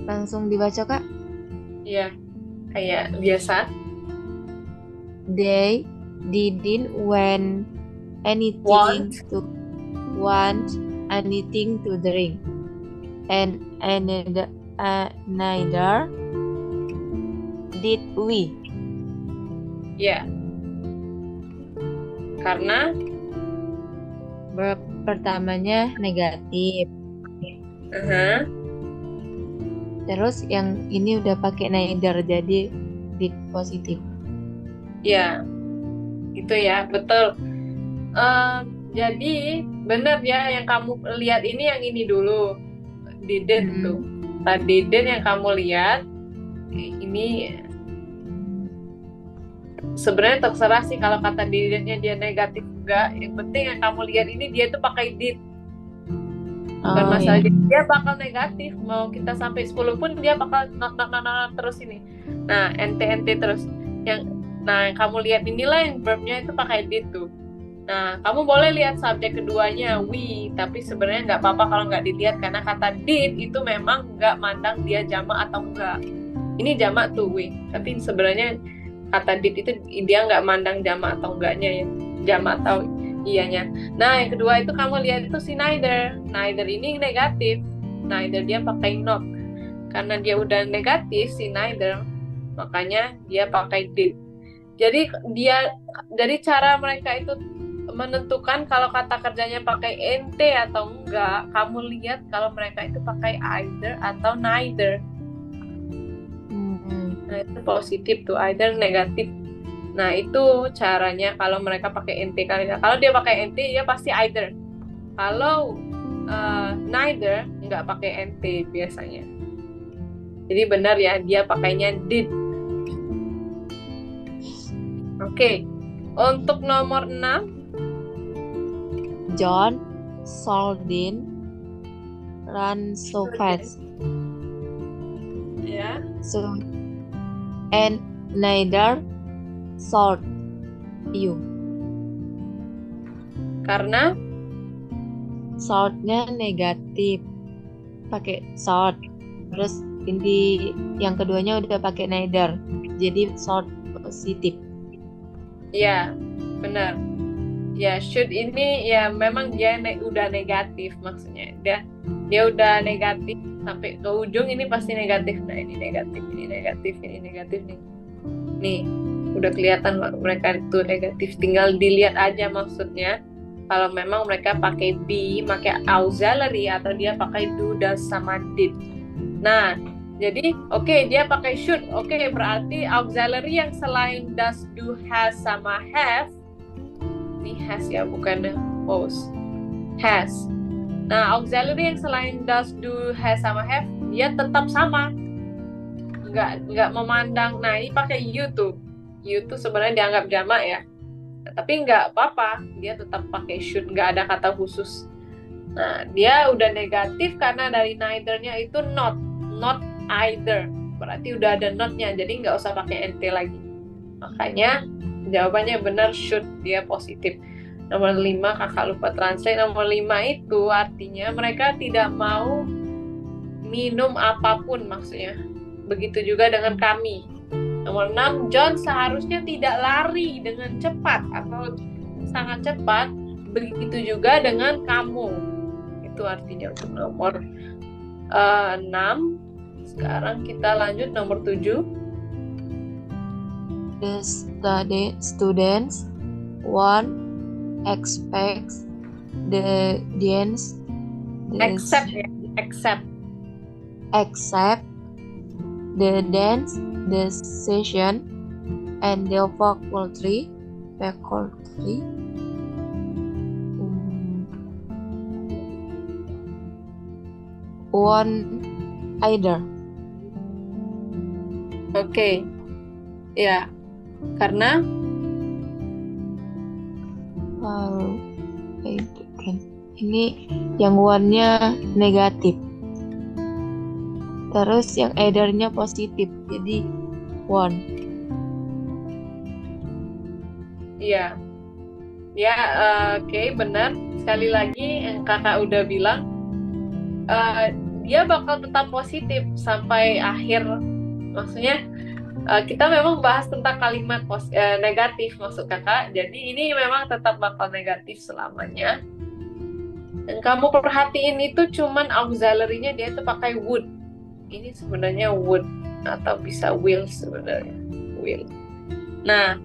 Langsung dibaca, Kak. Ya, kayak biasa. They didn't want anything to drink, and neither did we. Ya. Karena Verb pertamanya negatif. Terus yang ini udah pakai neither, jadi did positif. ya, itu ya, betul. Jadi benar ya, yang kamu lihat ini yang ini dulu, didn't tuh. Nah, didn't yang kamu lihat ini sebenarnya terserah sih kalau kata didn't-nya dia negatif enggak. Yang penting yang kamu lihat ini dia tuh pakai did. Bukan masalah dia bakal negatif. Mau kita sampai 10 pun dia bakal not terus ini. Nah, nt terus. Yang kamu lihat inilah yang verbnya itu pakai did tuh. Nah, kamu boleh lihat subjek keduanya we, tapi sebenarnya nggak apa-apa kalau nggak dilihat karena kata did itu memang nggak mandang dia jamak atau enggak. Ini jamak tuh we, tapi sebenarnya kata did itu dia nggak mandang jamak atau enggaknya ya, jamak atau iyanya. Nah, yang kedua itu kamu lihat itu si neither. Neither ini negatif. Neither dia pakai not. Karena dia udah negatif si neither, makanya dia pakai did. Jadi cara mereka itu menentukan kalau kata kerjanya pakai nt atau enggak, kamu lihat kalau mereka itu pakai either atau neither. Nah, itu positif tuh, either negatif. Nah, itu caranya kalau mereka pakai nt kali. Kalau dia pakai nt, dia pasti either. Kalau neither, nggak pakai nt biasanya. Jadi benar ya, dia pakainya did. Oke. Untuk nomor 6. John Saldin run so fast. Ya. So, and neither sold you. Karena Sold-nya negatif, pakai sold. Terus ini yang keduanya udah pakai neither, jadi sold positif. Ya, benar. Ya, should ini ya memang dia udah negatif maksudnya. Dia udah negatif sampai ke ujung ini pasti negatif. Nah, ini negatif, ini negatif, ini negatif nih. Nih, udah kelihatan mereka itu negatif. Tinggal dilihat aja maksudnya. Kalau memang mereka pakai be, pakai auxiliary atau dia pakai do, does sama did. Nah, jadi oke, dia pakai should. Oke, berarti auxiliary yang selain does, do, has sama have. Ini has ya, bukan was. Has. Nah, auxiliary yang selain does, do, has sama have, dia tetap sama. Nggak memandang. Nah, ini pakai you tuh. You tuh sebenarnya dianggap jamak ya. Tapi nggak apa-apa, dia tetap pakai should, nggak ada kata khusus. Nah, dia udah negatif karena dari neither-nya itu not either. Berarti udah ada not-nya, jadi nggak usah pakai nt lagi. Makanya jawabannya benar, should, dia positif. Nomor 5 kakak lupa translate. Nomor 5 itu artinya mereka tidak mau minum apapun maksudnya. Begitu juga dengan kami. Nomor 6, John seharusnya tidak lari dengan cepat atau sangat cepat. Begitu juga dengan kamu. Itu artinya untuk nomor 6. Sekarang kita lanjut nomor 7. The students one expects the dance accept the dance, the session, and the faculty one either. Oke. Ya. Karena ini yang one-nya negatif. Terus yang either-nya positif, jadi won. Iya. Ya, oke, benar. Sekali lagi yang kakak udah bilang, dia bakal tetap positif sampai akhir. Maksudnya kita memang bahas tentang kalimat negatif maksud kakak. Jadi ini memang tetap bakal negatif selamanya. Dan kamu perhatiin itu cuman auxiliary-nya dia tuh pakai would. Ini sebenarnya would atau bisa will sebenarnya. Will. Nah,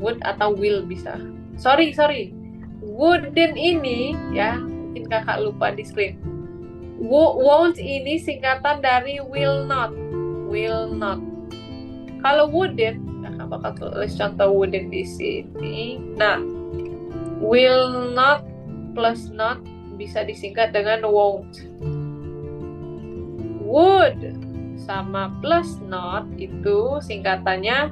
would atau will bisa. Sorry. Wouldn't ini ya, mungkin kakak lupa di screen. Won't ini singkatan dari will not. Will not. Kalau wouldn't, kakak bakal tulis contoh wouldn't di sini. Nah, will not plus not bisa disingkat dengan won't. Would sama plus not itu singkatannya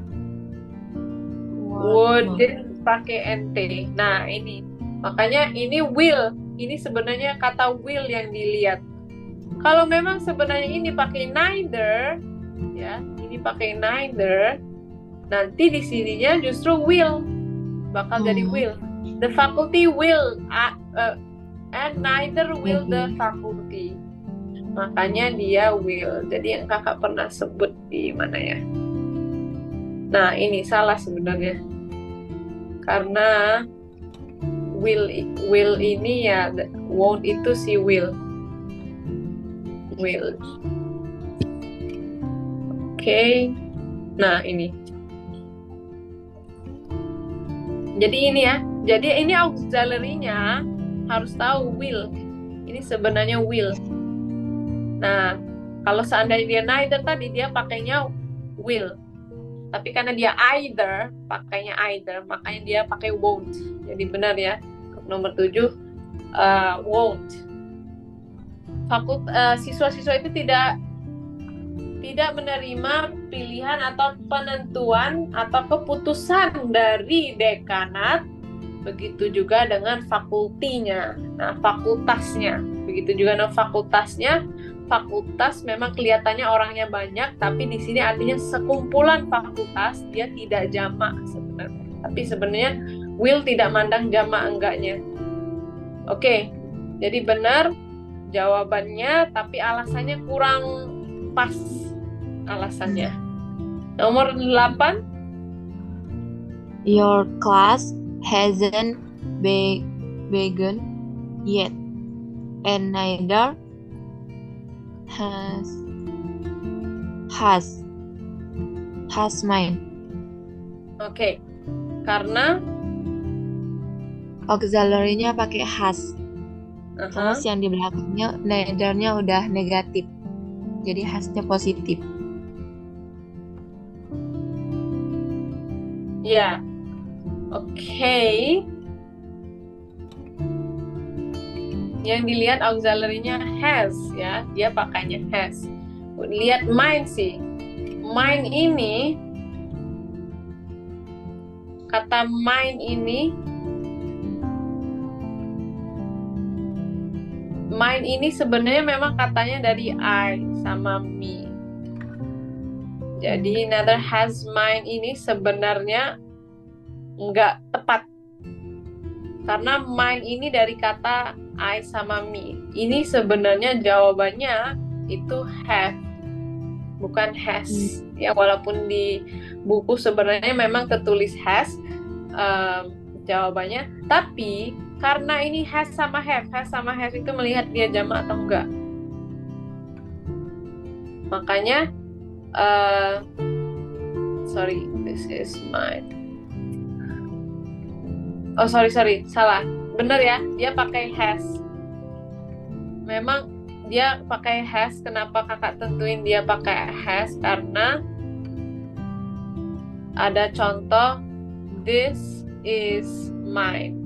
wouldn't pakai nt. Nah, ini makanya ini will. Ini sebenarnya kata will yang dilihat. Kalau memang sebenarnya ini pakai neither, ya, ini pakai neither, nanti di sininya justru will, bakal jadi will. The faculty will, and neither will the faculty. Makanya dia will. Jadi yang kakak pernah sebut di mana ya? Nah, ini salah sebenarnya. Karena will ini ya, won't itu si will. Will. Oke. Nah, ini. Jadi ini ya. Jadi ini auxiliary-nya harus tahu will. Ini sebenarnya will. Nah, kalau seandainya dia neither tadi dia pakainya will. Tapi karena dia either, pakainya either, makanya dia pakai won't. Jadi benar ya. Nomor 7 won't. Siswa-siswa itu tidak menerima pilihan atau penentuan atau keputusan dari dekanat, begitu juga dengan fakultinya. Nah, fakultasnya, begitu juga dengan fakultasnya. Fakultas memang kelihatannya orangnya banyak, tapi di sini artinya sekumpulan fakultas, dia tidak jamak sebenarnya. Tapi sebenarnya will tidak mandang jamak enggaknya. Oke, jadi benar jawabannya, tapi alasannya kurang pas alasannya. Nomor 8. Your class hasn't begun yet, and neither has mine. Oke, karena auxiliary-nya pakai has. Terus yang di belakangnya neither-nya udah negatif. Jadi has-nya positif. Ya. Oke. Yang dilihat auxiliary-nya has ya, dia pakainya has. Lihat mine sih. Mine ini, kata mine ini sebenarnya memang katanya dari I sama me. Jadi neither has mine ini sebenarnya nggak tepat. Karena mine ini dari kata I sama me. Ini sebenarnya jawabannya itu have, bukan has. Ya, walaupun di buku sebenarnya memang tertulis has jawabannya, tapi karena ini has sama have itu melihat dia jamak atau enggak. Makanya sorry, this is mine. Oh, sorry, salah. Bener ya, dia pakai has. Memang dia pakai has. Kenapa kakak tentuin dia pakai has? Karena ada contoh, this is mine.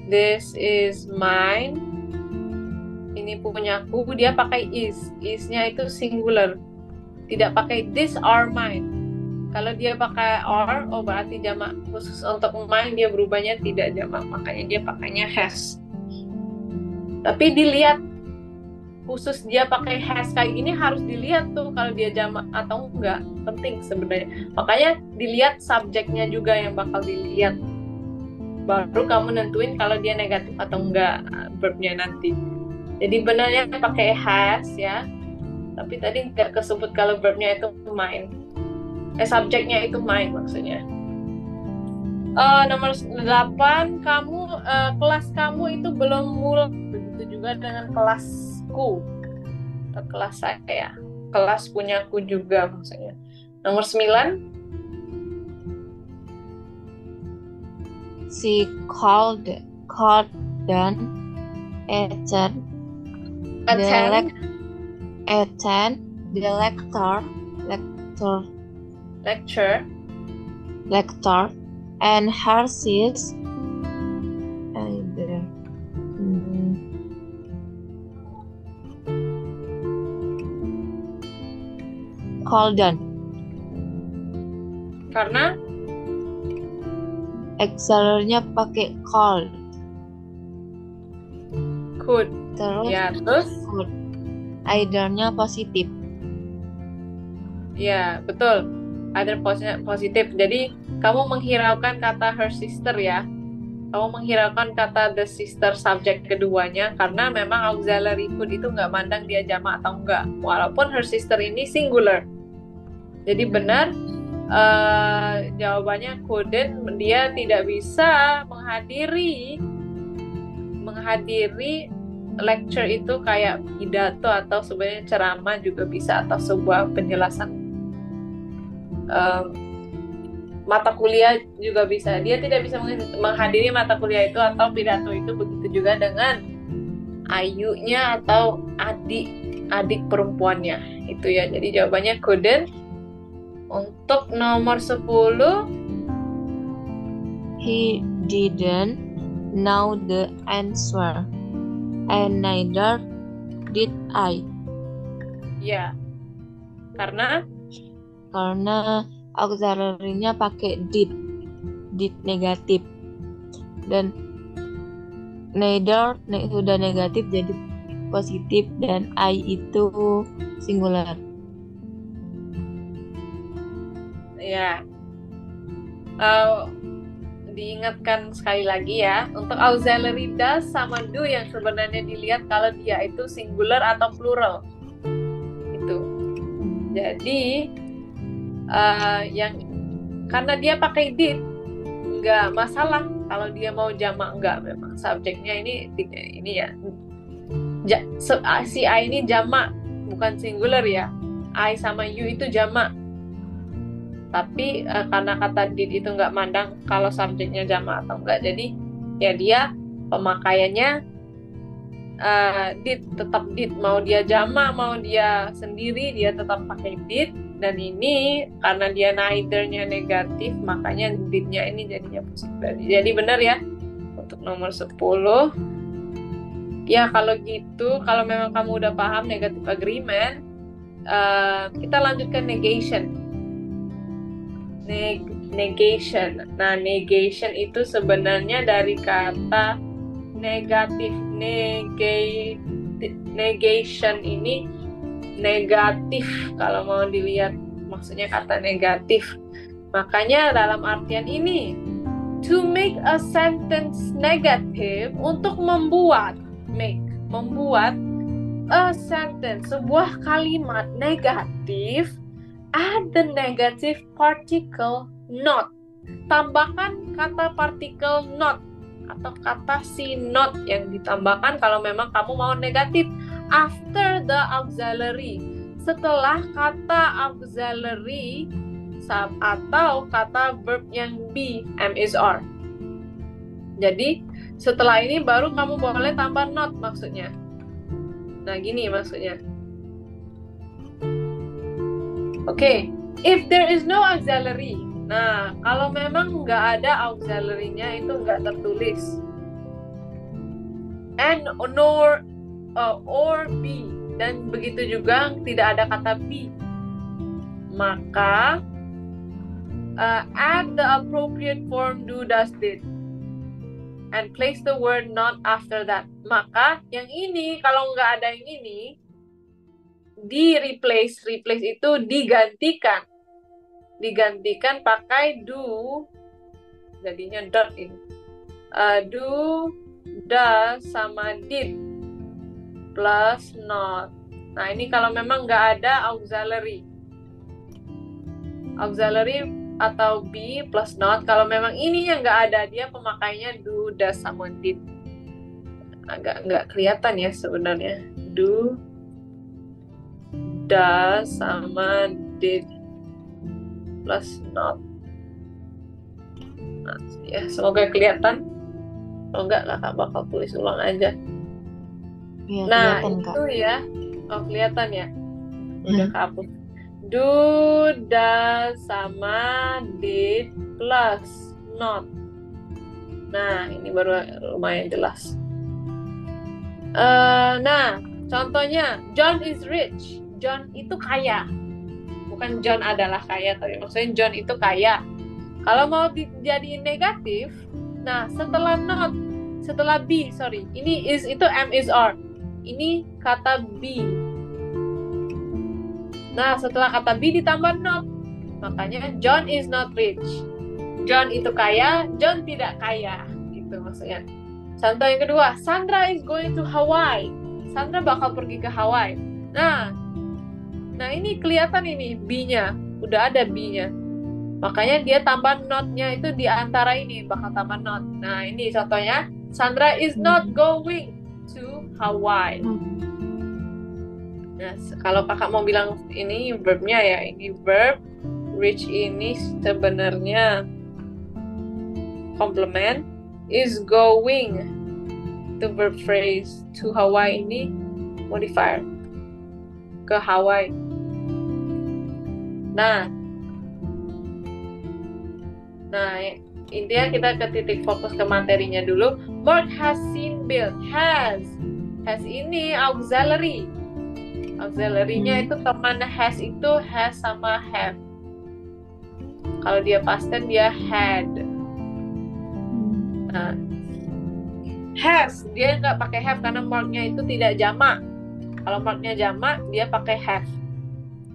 This is mine. Ini punyaku, dia pakai is. Is-nya itu singular. Tidak pakai these are mine. Kalau dia pakai or, oh berarti jamak. Khusus untuk mine dia berubahnya tidak jamak, makanya dia pakainya has. Tapi dilihat, khusus dia pakai has kayak gini harus dilihat tuh kalau dia jamak atau enggak. Penting sebenarnya. Makanya dilihat subjeknya juga yang bakal dilihat. Baru kamu nentuin kalau dia negatif atau enggak verbnya nanti. Jadi benarnya pakai has ya. Tapi tadi nggak kesebut kalau verbnya itu mine. Subjeknya itu mine maksudnya. Nomor 8, kamu kelas kamu itu belum mulai. Begitu juga dengan kelasku atau kelas saya. Kelas punyaku juga maksudnya. Nomor 9, she called dan attend the lecture and her sis either called dan karena auxiliary-nya pakai called. could. Terus Ya, terus could. Either-nya positif. ya, betul. Either positif. Jadi kamu menghiraukan kata her sister ya. Kamu menghiraukan kata the sister subjek keduanya karena memang auxiliary could itu nggak mandang dia jamak atau enggak. Walaupun her sister ini singular. Jadi benar jawabannya couldn't, dia tidak bisa menghadiri lecture itu kayak pidato atau sebenarnya ceramah juga bisa atau sebuah penjelasan mata kuliah juga bisa. Dia tidak bisa menghadiri mata kuliah itu atau pidato itu. Begitu juga dengan ayunya atau adik perempuannya itu ya. Jadi jawabannya couldn't. Untuk nomor 10, he didn't know the answer and neither did I. Ya, karena auxiliary-nya pakai did negatif dan neither sudah negatif jadi positif dan I itu singular. Ya, diingatkan sekali lagi ya, untuk auxiliary does sama do yang sebenarnya dilihat kalau dia itu singular atau plural itu. Jadi yang karena dia pakai did nggak masalah kalau dia mau jamak enggak. Memang subjeknya ini ya si I ini jamak bukan singular ya. I sama you itu jamak. Tapi karena kata did itu nggak mandang kalau subjeknya jamak atau enggak, jadi ya dia pemakaiannya did, tetap did. Mau dia jamak mau dia sendiri dia tetap pakai did. Dan ini karena dia neither-nya negatif, makanya did-nya ini jadinya positif. Jadi benar ya untuk nomor 10. Ya kalau gitu, kalau memang kamu udah paham negative agreement, kita lanjut ke negation. Negation. Nah, negation itu sebenarnya dari kata negatif. Negation ini negatif kalau mau dilihat, maksudnya kata negatif. Makanya dalam artian ini, to make a sentence negative, untuk membuat a sentence, sebuah kalimat negatif, add the negative particle not. Tambahkan kata partikel not atau kata si not yang ditambahkan kalau memang kamu mau negatif after the auxiliary, setelah kata auxiliary atau kata verb yang be, am, is, are. Jadi setelah ini baru kamu boleh tambah not maksudnya. Nah gini maksudnya. Oke, if there is no auxiliary. Nah, kalau memang nggak ada auxiliary-nya itu nggak tertulis. And nor or be, dan begitu juga tidak ada kata be. Maka Add the appropriate form do, does, did, and place the word not after that. Maka yang ini, kalau nggak ada yang ini, di replace itu digantikan pakai do, jadinya dot ini. Do, does, sama did plus not. Nah ini kalau memang nggak ada auxiliary atau be plus not. Kalau memang ini yang nggak ada, dia pemakainya do, does, sama did. Agak nggak kelihatan ya sebenarnya. Do, does, sama did plus not. Nah, ya semoga kelihatan. Kalau nggak, kakak bakal tulis ulang aja. Ya, Nah kelihatan, itu Kak. ya. Oh kelihatan ya. Udah kehapus. Do, does, sama did plus not. Nah ini baru lumayan jelas. Nah contohnya, John is rich. John itu kaya. Bukan John adalah kaya, tapi maksudnya John itu kaya. Kalau mau dijadiin negatif, nah setelah not, setelah be, ini is itu am is are. Ini kata be. Nah setelah kata be ditambah not, makanya John is not rich. John itu kaya, John tidak kaya, gitu maksudnya. Contoh yang kedua, Sandra is going to Hawaii. Sandra bakal pergi ke Hawaii. Nah ini kelihatan ini be-nya, udah ada be-nya. Makanya dia tambah not-nya itu di antara ini, bakal tambah not. Nah ini contohnya, Sandra is not going to Hawaii. Nah kalau kakak mau bilang ini verb-nya ya, ini verb, rich ini sebenarnya complement, is going, itu verb phrase, to Hawaii ini modifier, ke Hawaii. Nah intinya kita ke titik fokus ke materinya dulu. Mark has seen Bill. Has ini auxiliary. Auxiliary-nya itu teman has itu has sama have. Kalau dia past tense dia had. Nah, has dia nggak pakai have karena marknya itu tidak jamak. Kalau marknya jamak dia pakai have.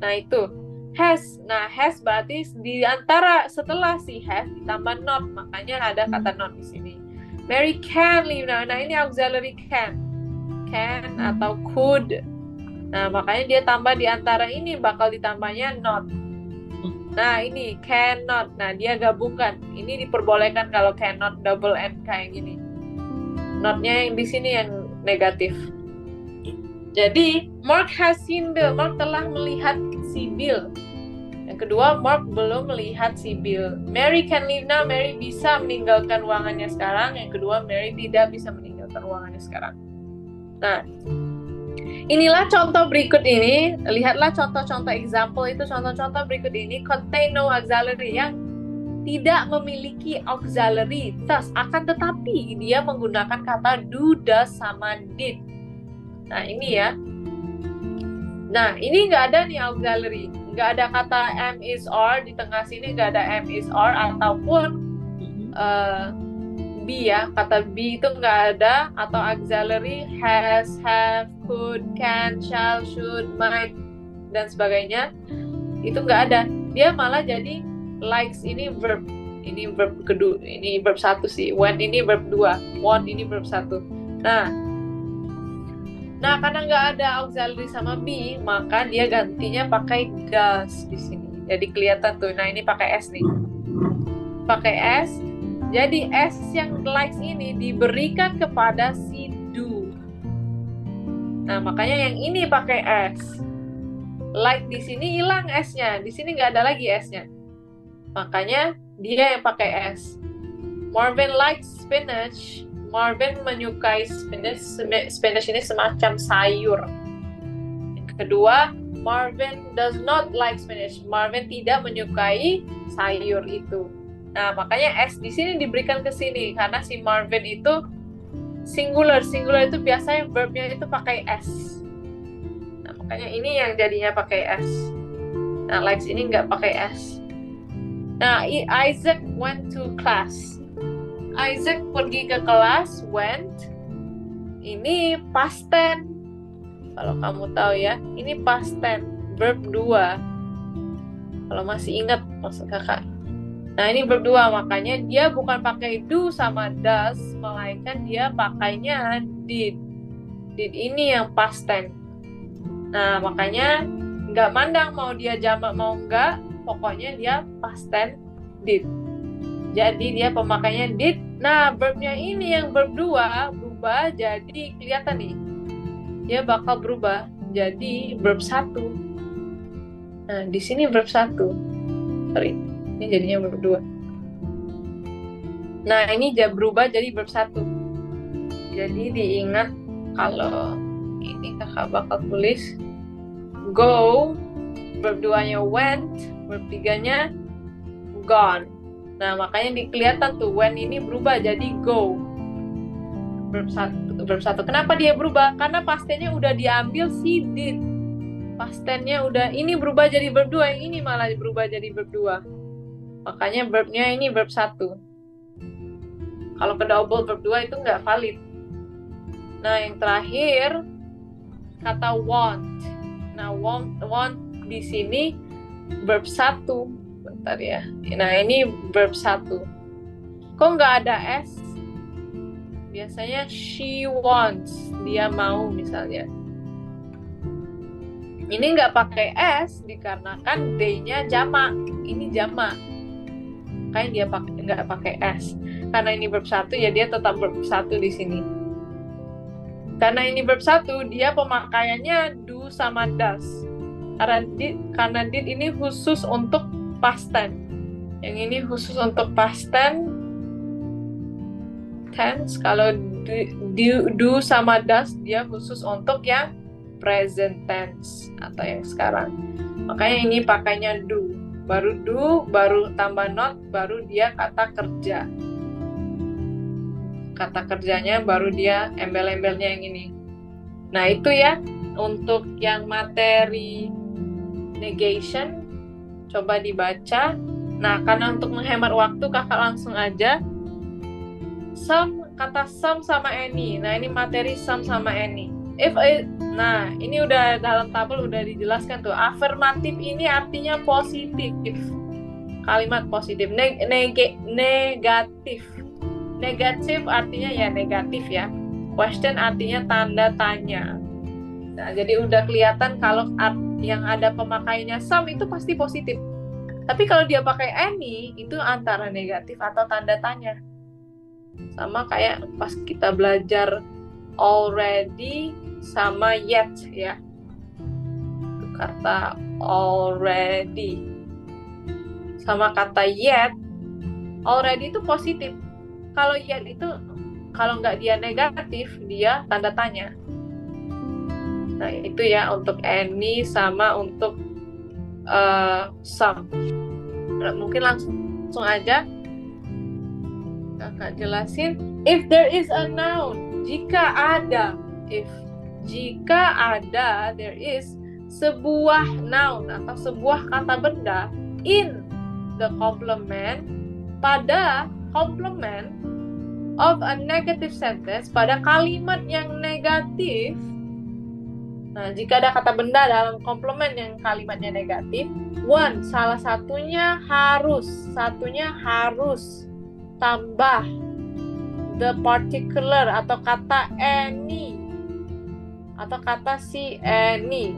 Nah itu has. Nah has berarti di antara setelah si have ditambah not, makanya ada kata not di sini. Mary can leave. Nah ini auxiliary can atau could. Nah makanya dia tambah di antara ini, bakal ditambahnya not. Nah ini cannot. Nah dia gabungkan. Ini diperbolehkan kalau cannot double N kayak gini. Notnya yang di sini yang negatif. Jadi Mark has seen Bill. Mark telah melihat si Bill. Yang kedua, Mark belum melihat si Bill. Mary can leave now. Mary bisa meninggalkan ruangannya sekarang. Yang kedua, Mary tidak bisa meninggalkan ruangannya sekarang. Nah, inilah contoh berikut ini. Lihatlah contoh-contoh example itu. Contoh-contoh berikut ini contain no auxiliary, yang tidak memiliki auxiliary. Thus, akan tetapi dia menggunakan kata do, does, sama did. Nah ini ya. Nah ini nggak ada nih auxiliary, nggak ada kata am is are di tengah sini, nggak ada am is are ataupun be ya, kata be itu nggak ada, atau auxiliary has, have, could, can, shall, should, might dan sebagainya itu nggak ada. Dia malah jadi likes ini verb, ini verb kedua, ini verb satu sih, went ini verb 2, want ini verb 1. Nah, karena nggak ada auxiliary sama be, maka dia gantinya pakai does di sini. Jadi kelihatan tuh. Nah, ini pakai s nih. Pakai s. Jadi s yang likes ini diberikan kepada si do. Nah, makanya yang ini pakai s. Like di sini hilang s-nya. Di sini nggak ada lagi s-nya. Makanya dia yang pakai s. Marvin likes spinach. Marvin menyukai spinach. Spinach ini semacam sayur. Yang kedua, Marvin does not like spinach. Marvin tidak menyukai sayur itu. Nah, makanya S di sini diberikan ke sini karena si Marvin itu singular. Singular itu biasanya verbnya itu pakai S. Nah, makanya ini yang jadinya pakai S. Nah, likes ini nggak pakai S. Nah, Isaac went to class. Isaac pergi ke kelas, went. Ini past tense. Kalau kamu tahu ya, ini past tense, verb 2. Kalau masih ingat maksud kakak. Nah, ini verb 2, makanya dia bukan pakai do sama does, melainkan dia pakainya did. Did ini yang past tense. Nah, makanya nggak mandang mau dia jamak mau nggak, pokoknya dia past tense did. Jadi dia pemakainya did. Nah, verbnya ini yang verb 2 berubah jadi kelihatan nih. Dia bakal berubah jadi verb 1. Nah, di sini verb 1. Sorry, ini jadinya verb 2. Nah, ini berubah jadi verb 1. Jadi diingat kalau ini kakak bakal tulis go, verb 2-nya went, verb 3-nya gone. Nah, makanya kelihatan tuh when ini berubah jadi go. Verb 1. Kenapa dia berubah? Karena past tense-nya udah diambil si did. Past tense-nya udah ini berubah jadi verb 2, yang ini malah berubah jadi verb 2. Makanya verbnya ini verb 1. Kalau ke double verb 2 itu nggak valid. Nah, yang terakhir kata want. Nah, want di sini verb 1. Bentar ya. Nah, ini verb 1. Kok nggak ada S? Biasanya she wants, dia mau misalnya. Ini nggak pakai S dikarenakan they-nya jamak. Ini jamak. Kayak dia nggak pakai S. Karena ini verb 1 ya dia tetap verb 1 di sini. Karena ini verb 1 dia pemakaiannya do sama does. Karena did ini khusus untuk past tense. Yang ini khusus untuk past tense. Kalau do sama does dia khusus untuk yang present tense atau yang sekarang. Makanya ini pakainya do, baru tambah not, baru dia kata kerja. Kata kerjanya baru dia embel-embelnya yang ini. Nah, itu ya untuk yang materi negation, coba dibaca. Nah, karena untuk menghemat waktu kakak langsung aja kata some sama any. Nah, ini materi some sama any. Nah, ini udah dalam tabel udah dijelaskan tuh. Afirmatif ini artinya positif. Kalimat positif. Negatif. Negatif artinya ya negatif ya. Question artinya tanda tanya. Nah, jadi udah kelihatan kalau yang ada pemakaiannya some itu pasti positif. Tapi kalau dia pakai any itu antara negatif atau tanda tanya. Sama kayak pas kita belajar already sama yet ya. Kata already sama kata yet, already itu positif. Kalau yet itu kalau nggak dia negatif, dia tanda tanya. Nah, itu ya untuk any sama untuk some. Nah, mungkin langsung aja kakak jelasin. If there is a noun, jika ada, there is sebuah noun atau sebuah kata benda in the complement, pada complement of a negative sentence, pada kalimat yang negatif. Nah, jika ada kata benda dalam komplement yang kalimatnya negatif, one, salah satunya harus tambah the particular atau kata any atau kata si any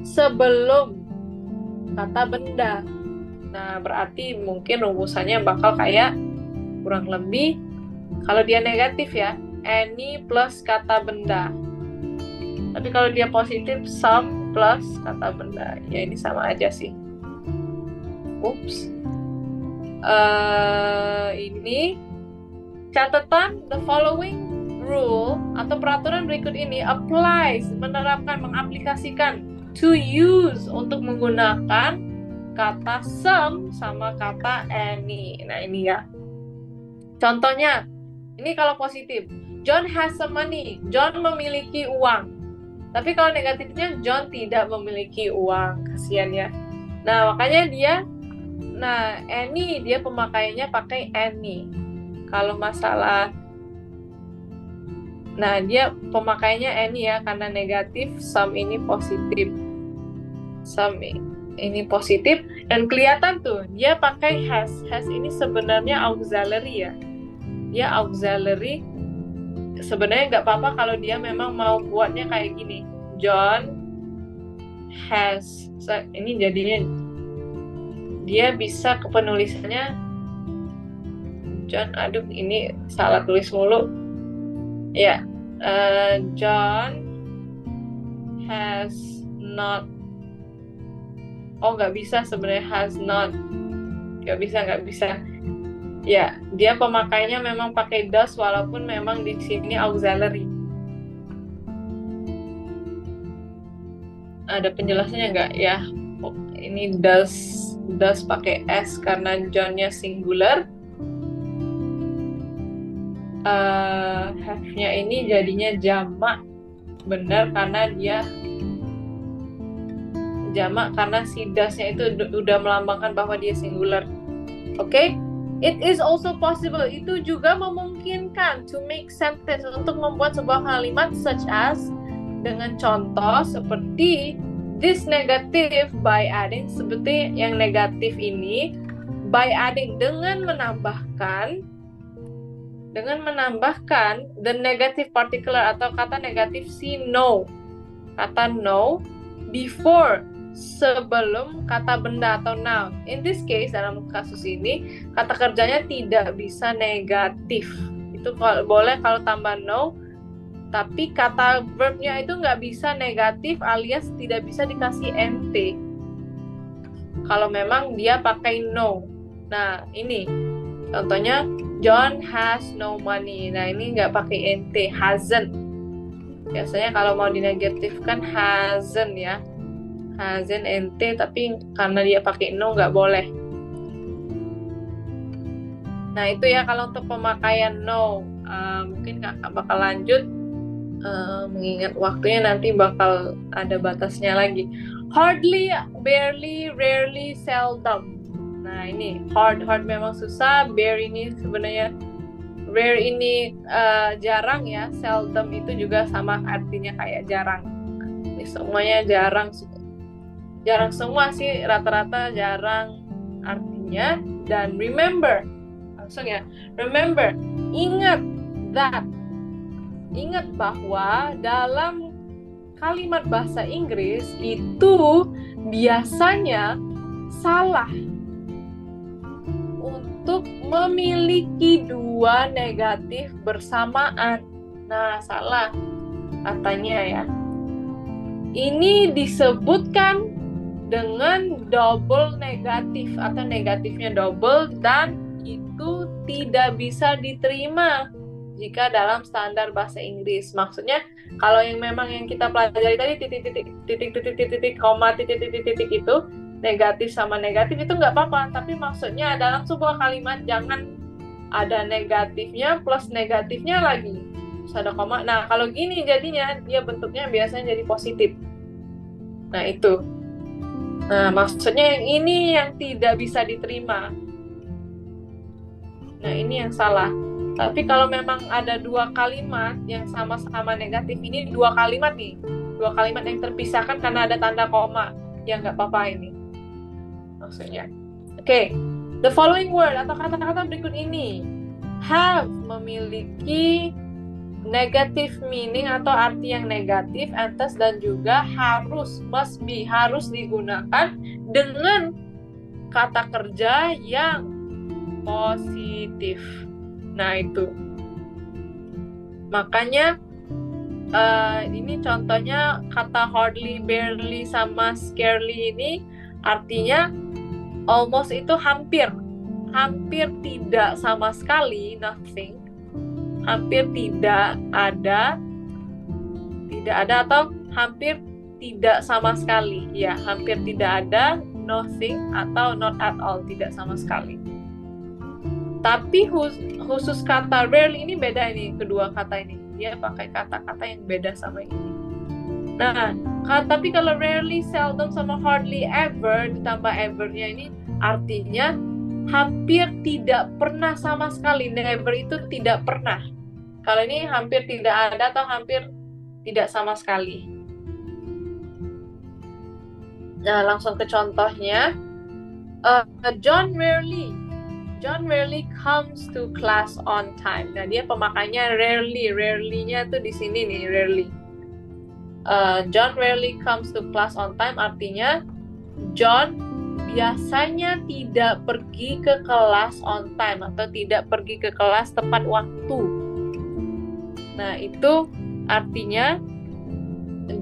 sebelum kata benda. Nah, berarti mungkin rumusannya bakal kayak kurang lebih kalau dia negatif ya, any plus kata benda. Tapi kalau dia positif, some plus kata benda. Ya, ini sama aja sih. Ini catatan, the following rule atau peraturan berikut ini applies, menerapkan, mengaplikasikan, to use, untuk menggunakan kata some sama kata any. Nah, ini ya. Contohnya, ini kalau positif, John has some money. John memiliki uang. Tapi kalau negatifnya, John tidak memiliki uang. Kasian ya. Nah, makanya dia Nah, any dia pemakaiannya pakai any. Kalau masalah, nah dia pemakaiannya any ya, karena negatif, some ini positif. Some ini positif, dan kelihatan tuh dia pakai has. Has ini sebenarnya auxiliary ya. Dia auxiliary. Sebenarnya nggak apa-apa kalau dia memang mau buatnya kayak gini. John has. Ini jadinya dia bisa ke penulisannya John. Aduh, ini salah tulis mulu. Ya, John has not. Oh, nggak bisa sebenarnya has not. Nggak bisa. Ya, dia pemakainya memang pakai does walaupun memang di sini auxiliary. Ada penjelasannya nggak ya? Oh, ini does pakai s karena John-nya singular. Have-nya ini jadinya jamak, benar, karena dia jamak karena si does-nya itu udah melambangkan bahwa dia singular. Oke? It is also possible, itu juga memungkinkan to make sentence, untuk membuat sebuah kalimat such as, dengan contoh seperti this negative by adding, seperti yang negatif ini by adding, dengan menambahkan the negative particular atau kata negatif si no, kata no before, sebelum kata benda atau noun. In this case, dalam kasus ini kata kerjanya tidak bisa negatif. Itu boleh kalau tambah no, tapi kata verbnya itu nggak bisa negatif alias tidak bisa dikasih nt kalau memang dia pakai no. Nah, ini contohnya John has no money. Nah, ini nggak pakai nt, hasn't. Biasanya kalau mau dinegatifkan hasn't ya, hasn't nt, tapi karena dia pakai no nggak boleh. Nah, itu ya kalau untuk pemakaian no. Mungkin kakak bakal lanjut, mengingat waktunya nanti bakal ada batasnya lagi. Hardly, barely, rarely, seldom. Nah, ini hard memang susah. Bare ini sebenarnya, rare ini jarang ya. Seldom itu juga sama artinya kayak jarang. Ini semuanya jarang semua sih, rata-rata jarang artinya. Dan remember, langsung ya, remember, ingat bahwa dalam kalimat bahasa Inggris itu biasanya salah untuk memiliki dua negatif bersamaan. Nah, salah katanya ya. Ini disebutkan dengan double negatif atau negatifnya double, dan itu tidak bisa diterima jika dalam standar bahasa Inggris. Maksudnya kalau yang memang yang kita pelajari tadi titik, koma, titik itu negatif sama negatif itu nggak apa-apa, tapi maksudnya dalam sebuah kalimat jangan ada negatifnya plus negatifnya lagi terus ada koma. Nah, kalau gini jadinya dia bentuknya biasanya jadi positif. Nah, itu. Nah, maksudnya yang ini yang tidak bisa diterima. Nah, ini yang salah. Tapi kalau memang ada dua kalimat yang sama-sama negatif, ini dua kalimat yang terpisahkan karena ada tanda koma, ya nggak apa-apa ini maksudnya. Oke. The following word atau kata-kata berikut ini have memiliki negative meaning atau arti yang negatif, antes, dan juga harus, must be, harus digunakan dengan kata kerja yang positif. Nah, itu. Makanya ini contohnya kata hardly, barely, sama scarcely ini artinya almost itu hampir tidak sama sekali, nothing. Hampir tidak ada atau hampir tidak sama sekali. Ya, hampir tidak ada, nothing, atau not at all, tidak sama sekali. Tapi khusus kata rarely ini beda nih, kedua kata ini. Dia pakai kata-kata yang beda sama ini. Nah, tapi kalau rarely, seldom, sama hardly ever ditambah ever-nya ini artinya hampir tidak pernah sama sekali. Never itu tidak pernah. Kalau ini hampir tidak ada atau hampir tidak sama sekali. Nah, langsung ke contohnya. John rarely comes to class on time. Nah, dia pemakainya rarely. Rarely-nya tuh di sini nih, rarely. John rarely comes to class on time artinya John biasanya tidak pergi ke kelas on time atau tidak pergi ke kelas tepat waktu. Nah, itu artinya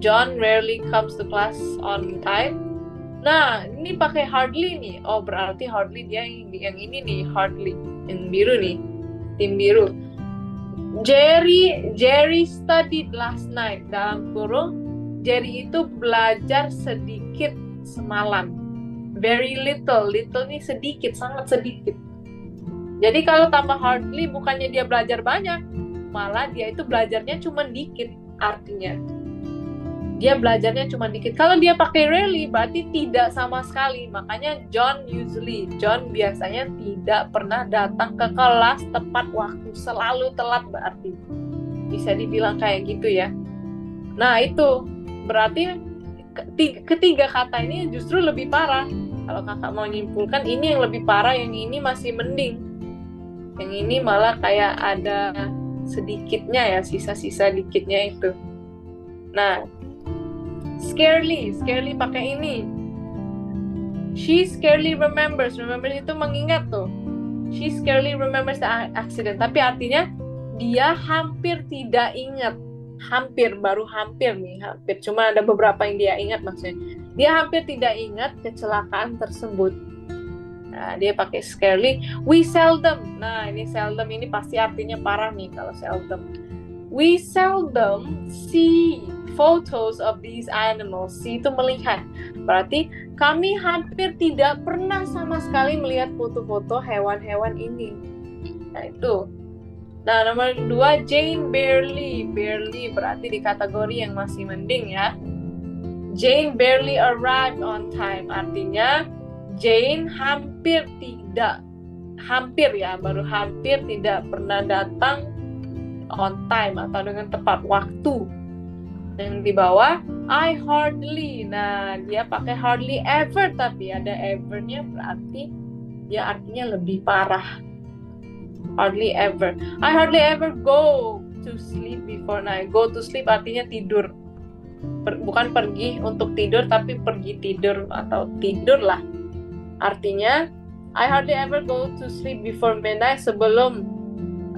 John rarely comes to class on time. Nah, ini pakai hardly nih. Oh, berarti hardly dia yang ini nih, hardly. Yang biru nih, tim biru. Jerry studied last night. Dalam kurung, Jerry itu belajar sedikit semalam. Very little. Little ini sedikit, sangat sedikit. Jadi kalau tambah hardly, bukannya dia belajar banyak, malah dia itu belajarnya cuma dikit artinya. Dia belajarnya cuma dikit. Kalau dia pakai rarely, berarti tidak sama sekali. Makanya John biasanya tidak pernah datang ke kelas tepat waktu. Selalu telat berarti. Bisa dibilang kayak gitu ya. Nah, itu berarti ketiga kata ini justru lebih parah. Kalau kakak mau nyimpulkan, ini yang lebih parah, yang ini masih mending. Yang ini malah kayak ada sedikitnya ya, sisa-sisa dikitnya itu. Nah, scarcely pakai ini. She scarcely remembers itu mengingat tuh. She scarcely remembers the accident. Tapi artinya dia hampir tidak ingat. Baru hampir nih. Cuma ada beberapa yang dia ingat maksudnya. Dia hampir tidak ingat kecelakaan tersebut. Nah, dia pakai scarcely. We seldom. Nah, ini seldom ini pasti artinya parah nih kalau seldom. We seldom see photos of these animals. See itu melihat. Berarti kami hampir tidak pernah sama sekali melihat foto-foto hewan-hewan ini. Nah, itu. Nah, nomor 2, Jane barely berarti di kategori yang masih mending ya. Jane barely arrived on time. Artinya Jane hampir tidak pernah datang on time atau dengan tepat waktu. Yang di bawah, I hardly. Nah, dia pakai hardly ever, tapi ada ever-nya berarti dia artinya lebih parah. Hardly ever. I hardly ever go to sleep before night. Go to sleep artinya tidur. Bukan pergi untuk tidur, tapi pergi tidur atau tidur lah. Artinya, I hardly ever go to sleep before midnight. Sebelum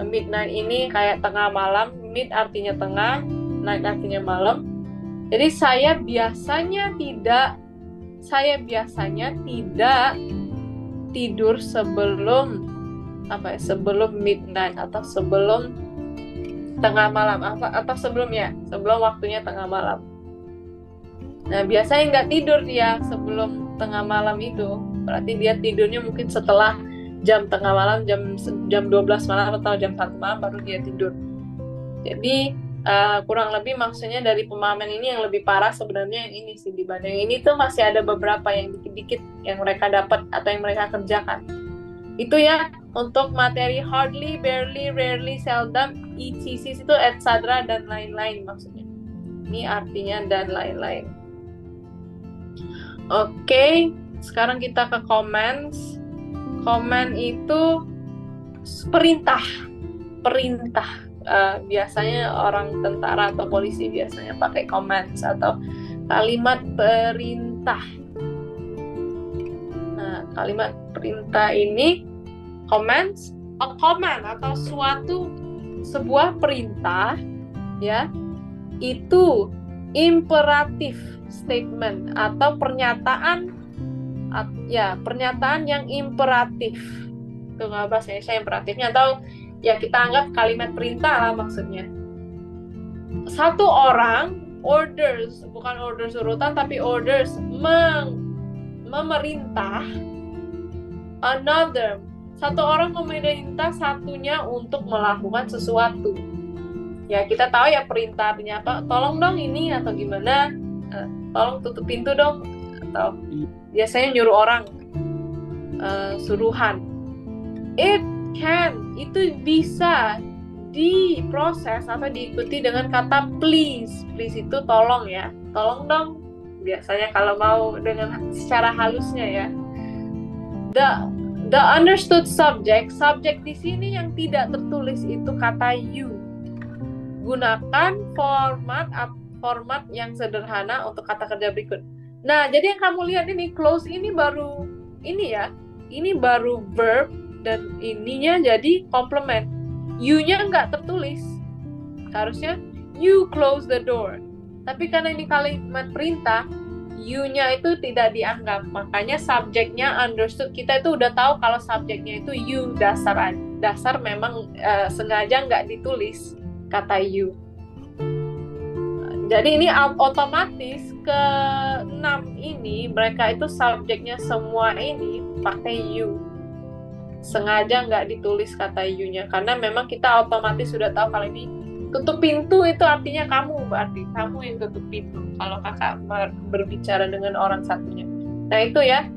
midnight ini kayak tengah malam. Mid artinya tengah, night artinya malam. Jadi saya biasanya tidak tidur sebelum midnight atau sebelum tengah malam atau sebelum waktunya tengah malam. Nah, biasanya nggak tidur dia sebelum tengah malam itu. Berarti dia tidurnya mungkin setelah jam tengah malam, jam 12 malam atau jam 1 malam baru dia tidur. Jadi kurang lebih maksudnya dari pemahaman ini yang lebih parah sebenarnya yang ini sih, dibanding ini tuh masih ada beberapa yang dikit-dikit yang mereka dapat atau yang mereka kerjakan. Itu ya untuk materi hardly, barely, rarely, seldom, etc. itu etc. dan lain-lain maksudnya. Ini artinya dan lain-lain. Oke, sekarang kita ke comments. Comment itu perintah. Biasanya orang tentara atau polisi biasanya pakai comments atau kalimat perintah. Nah, kalimat perintah ini commands, a command atau sebuah perintah ya, itu imperatif statement atau pernyataan yang imperatif. Itu nggak bahasa Indonesia imperatifnya, atau ya kita anggap kalimat perintah lah maksudnya. Satu orang orders, bukan orders urutan tapi orders memerintah another. Satu orang memerintah satunya untuk melakukan sesuatu. Ya kita tahu ya perintah artinya apa? Tolong dong ini atau gimana? Tolong tutup pintu dong. Atau biasanya nyuruh orang suruhan. Itu bisa diproses atau diikuti dengan kata please. Please itu tolong ya, tolong dong. Biasanya kalau mau dengan secara halusnya ya. The understood subject di sini yang tidak tertulis itu kata you. Gunakan format yang sederhana untuk kata kerja berikut. Nah, jadi yang kamu lihat ini close ini baru ini ya. Ini baru verb dan ininya jadi complement. You-nya nggak tertulis. Harusnya you close the door. Tapi karena ini kalimat perintah, you-nya itu tidak dianggap. Makanya subjeknya understood. Kita itu udah tahu kalau subjeknya itu you, dasar memang sengaja nggak ditulis kata you. Jadi ini otomatis ke-6 ini mereka itu subjeknya semua ini pakai you. Sengaja nggak ditulis kata you-nya karena memang kita otomatis sudah tahu kalau ini tutup pintu itu artinya kamu, berarti kamu yang tutup pintu kalau kakak berbicara dengan orang satunya. Nah itu ya.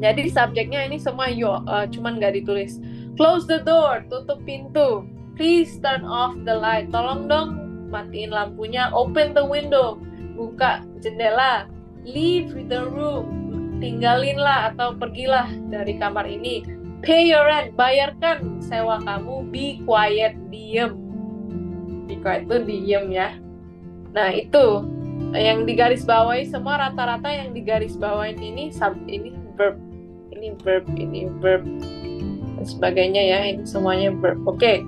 Jadi subjeknya ini semua you, cuman nggak ditulis. Close the door, tutup pintu. Please turn off the light. Tolong dong matiin lampunya. Open the window, buka jendela. Leave the room, tinggalinlah atau pergilah dari kamar ini. Pay your rent, bayarkan sewa kamu. Be quiet, diem. Be quiet itu diem ya. Nah itu yang digaris bawahi semua rata-rata yang digaris bawahi ini verb, ini verb, ini verb dan sebagainya ya. Ini semuanya verb. Oke.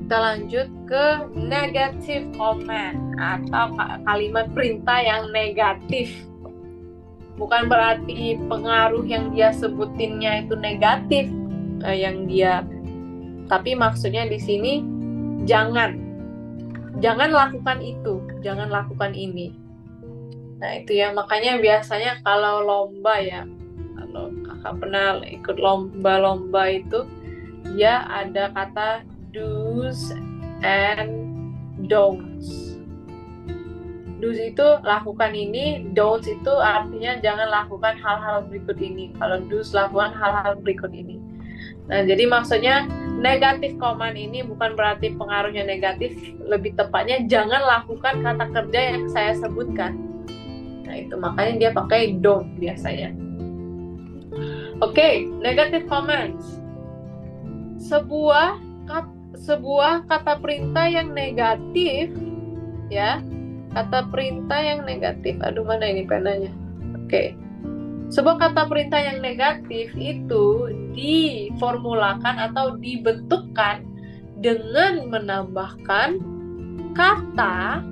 Kita lanjut ke negative command atau kalimat perintah yang negatif. Bukan berarti pengaruh yang dia sebutinnya itu negatif, tapi maksudnya di sini jangan lakukan itu, jangan lakukan ini. Nah itu ya, makanya biasanya kalau lomba ya, kalau kakak pernah ikut lomba itu, dia ada kata do's and don'ts. Do's itu lakukan ini, don'ts itu artinya jangan lakukan hal-hal berikut ini. Kalau do's lakukan hal-hal berikut ini. Nah, jadi maksudnya negatif command ini bukan berarti pengaruhnya negatif, lebih tepatnya jangan lakukan kata kerja yang saya sebutkan. Nah, itu makanya dia pakai don't biasanya. Oke, negative commands. Sebuah kata perintah yang negatif ya. Kata perintah yang negatif. Aduh, mana ini penanya? Oke. Sebuah kata perintah yang negatif itu diformulakan atau dibentukkan dengan menambahkan kata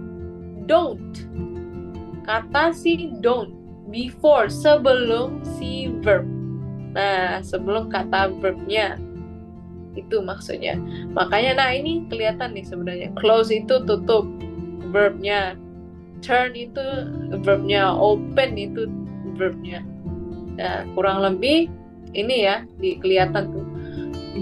don't. Kata si don't before, sebelum si verb. Nah, sebelum kata verbnya. Itu maksudnya. Makanya nah ini kelihatan nih sebenarnya. Close itu tutup verbnya. Turn itu verbnya, open itu verbnya. Nah, kurang lebih ini ya, kelihatan tuh.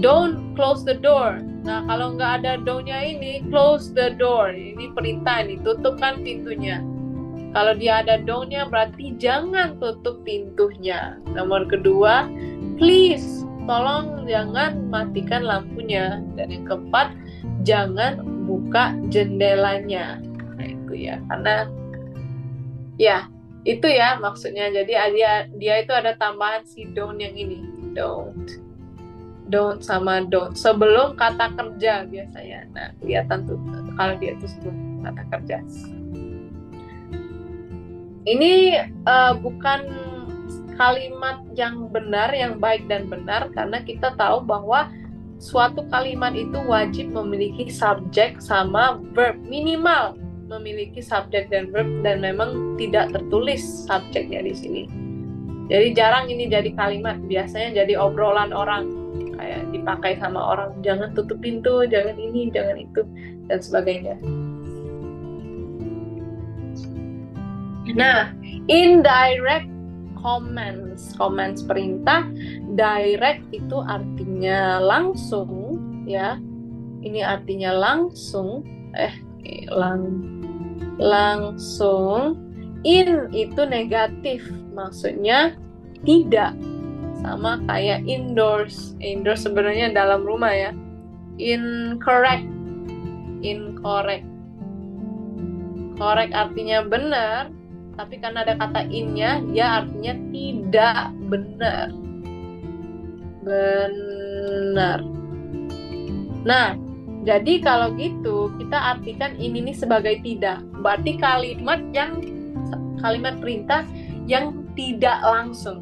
Don't close the door. Nah, kalau nggak ada don't-nya ini, close the door. Ini perintah nih, tutupkan pintunya. Kalau dia ada don't-nya, berarti jangan tutup pintunya. Nomor kedua, please, tolong jangan matikan lampunya. Dan yang keempat, jangan buka jendelanya. Nah, itu ya, karena ya itu ya maksudnya. Jadi dia itu ada tambahan si don't yang ini, don't sama don't sebelum kata kerja biasanya. Nah, kelihatan tuh kalau dia itu sebelum kata kerja. Ini bukan kalimat yang benar, yang baik dan benar, karena kita tahu bahwa suatu kalimat itu wajib memiliki subjek sama verb, minimal memiliki subjek dan verb, dan memang tidak tertulis subjeknya di sini. Jadi jarang ini jadi kalimat, biasanya jadi obrolan orang, kayak dipakai sama orang, jangan tutup pintu, jangan ini, jangan itu, dan sebagainya. Nah, indirect commands perintah. Direct itu artinya langsung ya. Ini artinya langsung, langsung. In itu negatif, maksudnya tidak sama kayak indoors. Indoors sebenarnya dalam rumah ya. Incorrect. Correct artinya benar, tapi karena ada kata in-nya, dia artinya tidak benar. Benar. Nah, jadi kalau gitu kita artikan ini sebagai tidak. Berarti kalimat perintah yang tidak langsung.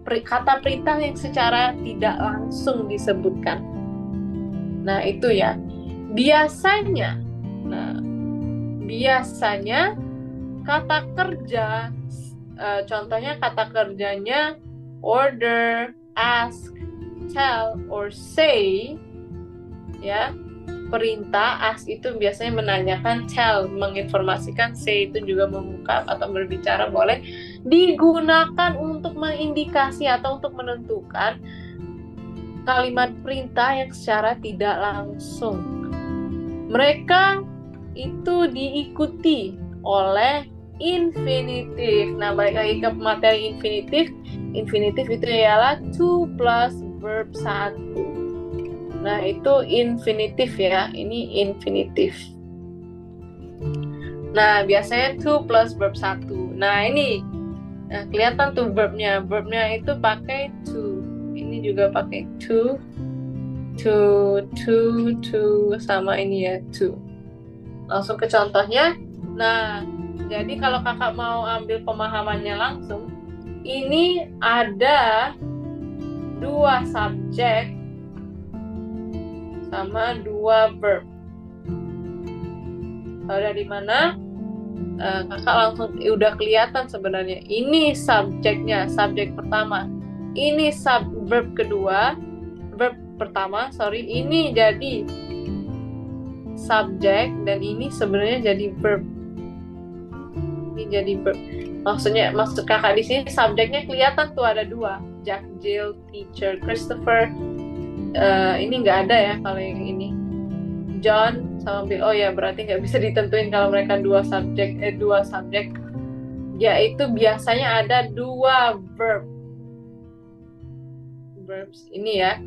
Kata perintah yang secara tidak langsung disebutkan. Nah, itu ya. Biasanya kata kerja, contohnya kata kerjanya order, ask, tell, or say, ya. Perintah, ask itu biasanya menanyakan, tell menginformasikan, say itu juga membuka atau berbicara, boleh digunakan untuk mengindikasi atau untuk menentukan kalimat perintah yang secara tidak langsung. Mereka itu diikuti oleh infinitif. Nah, balik lagi ke materi infinitif. Infinitif itu ialah to plus verb 1. Nah, itu infinitif ya. Ini infinitif. Nah, biasanya to plus verb 1. Nah, ini. Nah, kelihatan tuh verbnya. Verbnya itu pakai to. Ini juga pakai to, sama ini ya, to. Langsung ke contohnya. Nah, jadi kalau kakak mau ambil pemahamannya langsung, ini ada 2 subjek sama 2 verb. Kalau dari mana? Kakak langsung udah kelihatan sebenarnya. Ini subjeknya, subjek pertama. Ini verb kedua, verb pertama, ini jadi subjek dan ini sebenarnya jadi verb. Ini jadi verb. Maksud kakak di sini subjeknya kelihatan tuh ada 2, Jack, Jill, teacher, Christopher. Ini nggak ada ya kalau yang ini. John sama Bill. Oh ya, berarti nggak bisa ditentuin kalau mereka 2 subjek. Yaitu biasanya ada 2 verbs ini ya.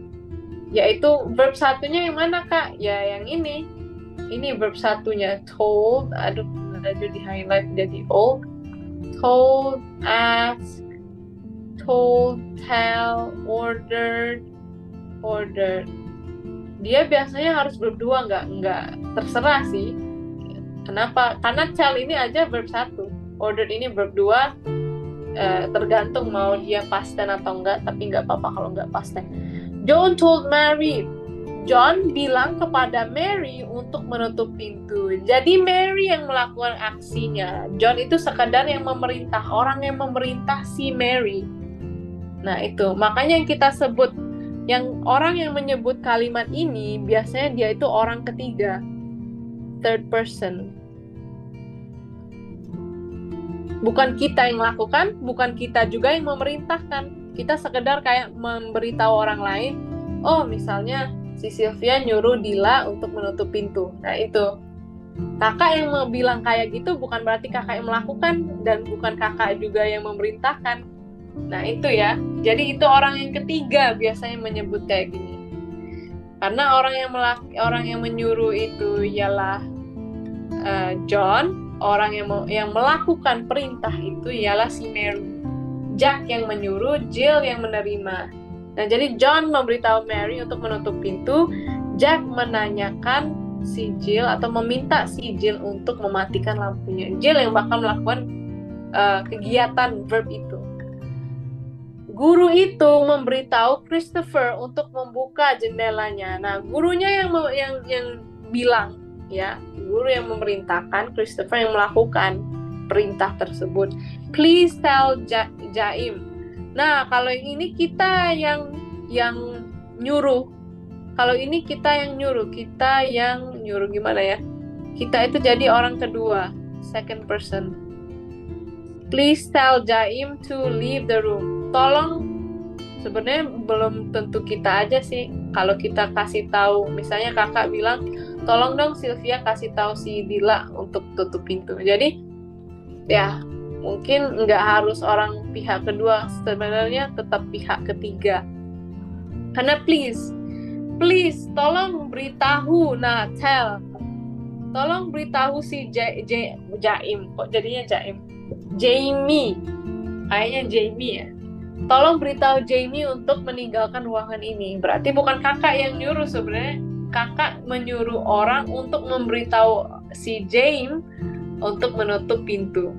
Yaitu verb satunya yang mana kak? Ya yang ini. Ini verb satunya, told. Aduh, ada di highlight jadi old. Told, ask, told, tell, ordered. Dia biasanya harus verb 2, nggak terserah sih. Kenapa? Karena tell ini aja verb 1. Ordered ini verb 2. Tergantung mau dia past tense atau enggak, tapi nggak apa-apa kalau nggak past tense. John told Mary. John bilang kepada Mary untuk menutup pintu. Jadi Mary yang melakukan aksinya. John itu sekadar yang memerintah, orang yang memerintah si Mary. Nah itu, makanya yang kita sebut, yang orang yang menyebut kalimat ini biasanya dia itu orang ketiga, third person. Bukan kita yang melakukan, bukan kita juga yang memerintahkan. Kita sekedar kayak memberitahu orang lain. Oh, misalnya si Sylvia nyuruh Dila untuk menutup pintu. Nah itu, kakak yang mau bilang kayak gitu bukan berarti kakak yang melakukan, dan bukan kakak juga yang memerintahkan. Nah itu ya, jadi itu orang yang ketiga biasanya menyebut kayak gini. Karena orang yang menyuruh itu ialah John, orang yang melakukan perintah itu ialah si Mary. Jack yang menyuruh, Jill yang menerima. Nah, jadi John memberitahu Mary untuk menutup pintu, Jack menanyakan si Jill atau meminta si Jill untuk mematikan lampunya. Jill yang bakal melakukan kegiatan verb itu. Guru itu memberitahu Christopher untuk membuka jendelanya. Nah, gurunya yang bilang, ya, guru yang memerintahkan, Christopher yang melakukan perintah tersebut. Please tell Jaim. Nah, kalau yang ini kita yang nyuruh. Kalau ini kita yang nyuruh gimana ya? Kita itu jadi orang kedua, second person. Please tell Jaim to leave the room. Tolong, sebenarnya belum tentu kita aja sih. Kalau kita kasih tahu, misalnya kakak bilang, tolong dong Sylvia kasih tahu si Dila untuk tutup pintu. Jadi, ya Mungkin nggak harus orang pihak kedua, sebenarnya tetap pihak ketiga. Karena please, tolong beritahu, tolong beritahu si Jaim, kok jadinya Jaim? Jamie, kayaknya Jamie ya. Tolong beritahu Jamie untuk meninggalkan ruangan ini. Berarti bukan kakak yang nyuruh sebenarnya. Kakak menyuruh orang untuk memberitahu si James untuk menutup pintu.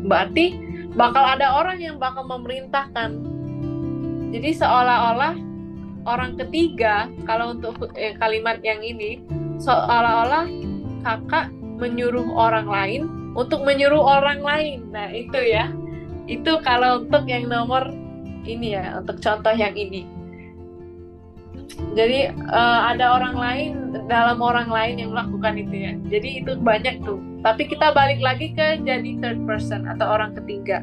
Berarti bakal ada orang yang bakal memerintahkan. Jadi seolah-olah orang ketiga, kalau untuk kalimat yang ini, seolah-olah kakak menyuruh orang lain untuk menyuruh orang lain. Nah itu ya, itu kalau untuk yang nomor ini ya, untuk contoh yang ini. Jadi ada orang lain dalam orang lain yang melakukan itu ya. Jadi itu banyak tuh. Tapi kita balik lagi ke jadi third person atau orang ketiga.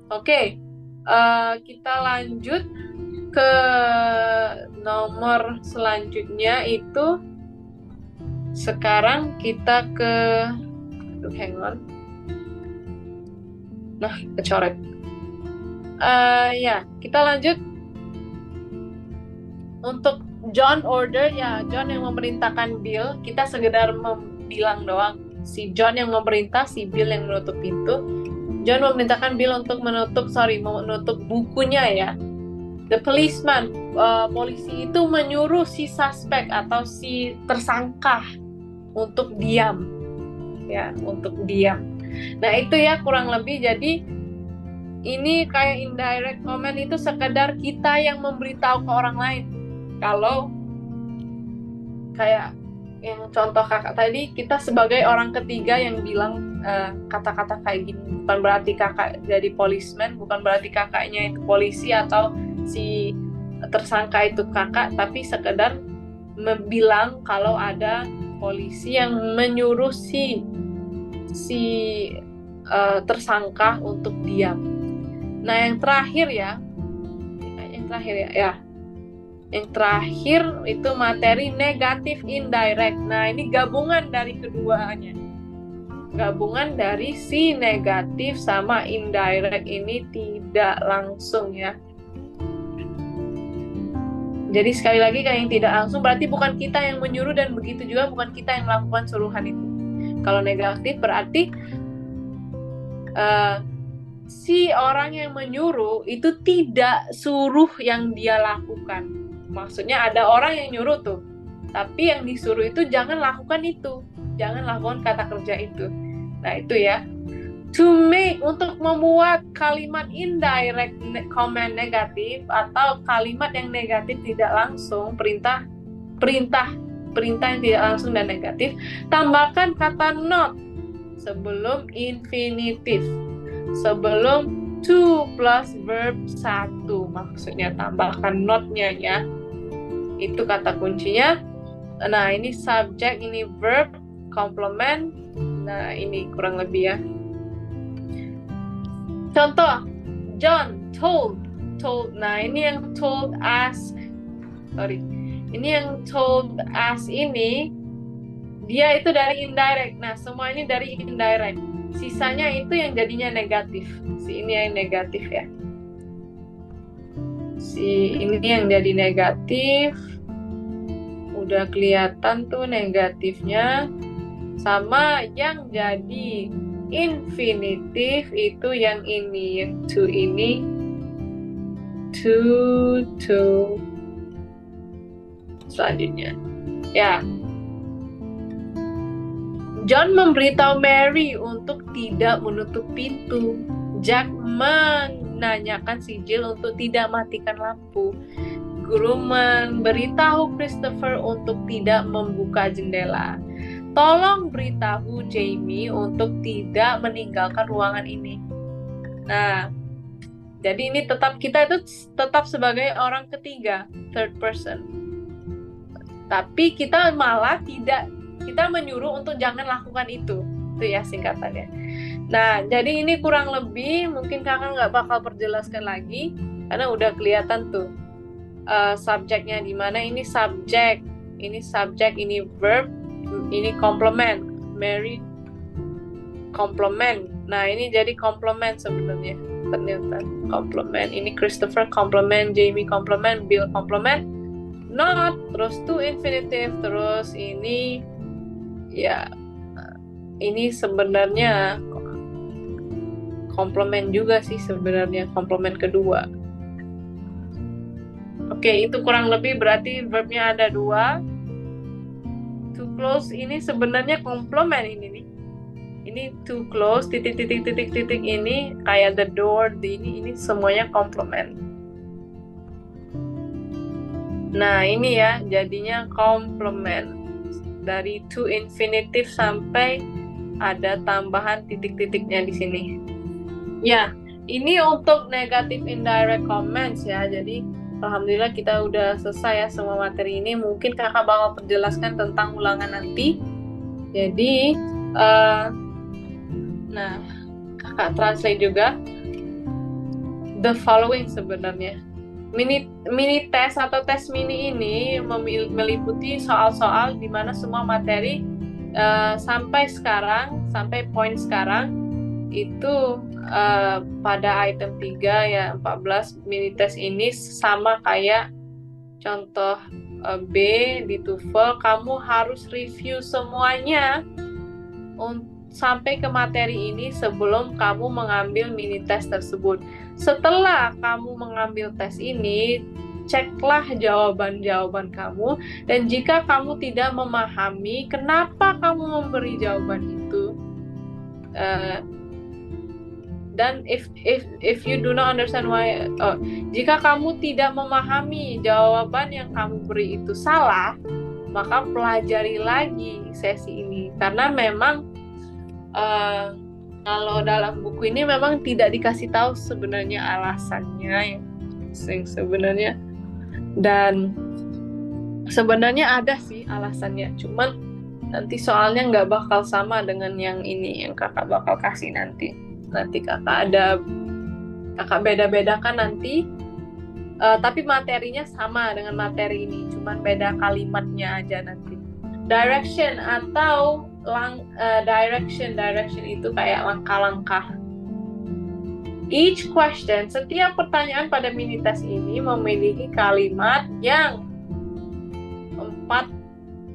Oke, kita lanjut ke nomor selanjutnya itu. Sekarang kita ke, hang on. Nah, kecoret. Ya, kita lanjut untuk John order ya, John yang memerintahkan Bill. Kita sekedar bilang doang, si John yang memerintah, si Bill yang menutup pintu. John memerintahkan Bill untuk menutup bukunya ya. The policeman, polisi itu menyuruh si suspek atau si tersangka untuk diam, ya, untuk diam. Nah itu ya kurang lebih. Jadi ini kayak indirect comment itu sekedar kita yang memberitahu ke orang lain. Kalau kayak yang contoh kakak tadi, kita sebagai orang ketiga yang bilang kata-kata kayak gini. Bukan berarti kakak jadi policeman, bukan berarti kakaknya itu polisi atau si tersangka itu kakak, tapi sekedar bilang kalau ada polisi yang menyuruh si tersangka untuk diam. Nah yang terakhir itu materi negatif indirect. Nah ini gabungan dari keduanya, gabungan dari si negatif sama indirect ini tidak langsung ya. Jadi sekali lagi kayak yang tidak langsung berarti bukan kita yang menyuruh, dan begitu juga bukan kita yang melakukan suruhan itu. Kalau negatif berarti si orang yang menyuruh itu tidak suruh yang dia lakukan. Maksudnya ada orang yang nyuruh tuh, tapi yang disuruh itu jangan lakukan itu, jangan lakukan kata kerja itu. Nah itu ya. To make, untuk membuat kalimat indirect comment negatif atau kalimat yang negatif tidak langsung, perintah yang tidak langsung dan negatif, tambahkan kata not sebelum infinitif, sebelum to plus verb 1. Maksudnya tambahkan not-nya ya. Itu kata kuncinya. Nah ini subject, ini verb, complement. Nah ini kurang lebih ya. Contoh, John told. Nah ini yang told us, ini yang told us ini dia itu dari indirect. Nah semua ini dari indirect. Sisanya itu yang jadinya negatif. Si ini yang negatif ya. Si ini yang jadi negatif. Udah kelihatan tuh negatifnya. Sama yang jadi infinitif itu yang ini, yang to ini. To. Selanjutnya. Ya. John memberitahu Mary untuk tidak menutup pintu. Jack menanyakan si Jill untuk tidak matikan lampu. Guru memberitahu Christopher untuk tidak membuka jendela. Tolong beritahu Jamie untuk tidak meninggalkan ruangan ini. Nah, jadi ini kita itu tetap sebagai orang ketiga, third person. Tapi kita malah tidak, kita menyuruh untuk jangan lakukan itu ya singkatannya. Nah, jadi ini kurang lebih, mungkin kakak nggak bakal perjelaskan lagi karena udah kelihatan tuh subjeknya di mana. Ini subjek, ini verb, ini complement, Mary complement. Nah, ini jadi complement sebenarnya. Ternyata complement. Ini Christopher complement, Jamie complement, Bill complement. Not, terus to infinitive, terus ini ya ini sebenarnya komplement juga sih sebenarnya, komplement kedua. Oke, itu kurang lebih berarti verbnya ada 2. To close ini sebenarnya komplement ini nih. Ini to close titik ini kayak the door, ini semuanya komplement. Nah, ini ya jadinya komplement dari to infinitive sampai ada tambahan titik-titiknya di sini. Ya, ini untuk negative indirect comments ya. Jadi alhamdulillah kita udah selesai ya semua materi ini. Mungkin kakak bakal perjelaskan tentang ulangan nanti. Jadi nah, kakak translate juga the following sebenarnya. Mini test atau tes mini ini meliputi soal-soal di mana semua materi sampai poin sekarang itu pada item 3 ya 14 mini test ini sama kayak contoh B di TOEFL. Kamu harus review semuanya sampai ke materi ini sebelum kamu mengambil mini test tersebut. Setelah kamu mengambil tes ini, ceklah jawaban-jawaban kamu, dan jika kamu tidak memahami kenapa kamu memberi jawaban itu, dan if you do not understand why, jika kamu tidak memahami jawaban yang kamu beri itu salah, maka pelajari lagi sesi ini, karena memang kalau dalam buku ini memang tidak dikasih tahu sebenarnya alasannya yang sebenarnya, dan sebenarnya ada sih alasannya, cuman nanti soalnya nggak bakal sama dengan yang ini yang kakak bakal kasih nanti kakak beda-bedakan nanti, tapi materinya sama dengan materi ini, cuman beda kalimatnya aja nanti. Direction atau direction itu kayak langkah-langkah. Each question, setiap pertanyaan pada mini test ini memiliki kalimat yang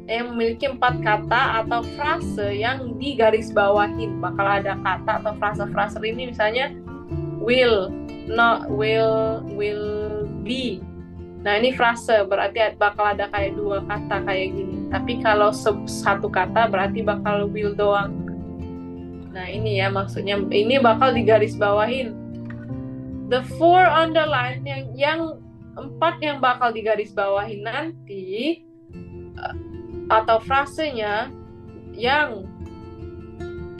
memiliki 4 kata atau frase yang digarisbawahin. Bakal ada kata atau frase-frase ini, misalnya will, not, will be. Nah, ini frase berarti bakal ada kayak 2 kata kayak gini. Tapi kalau 1 kata berarti bakal will doang. Nah, ini ya maksudnya, ini bakal digarisbawahin. The 4 underline yang 4 yang bakal digarisbawahin nanti atau frasenya yang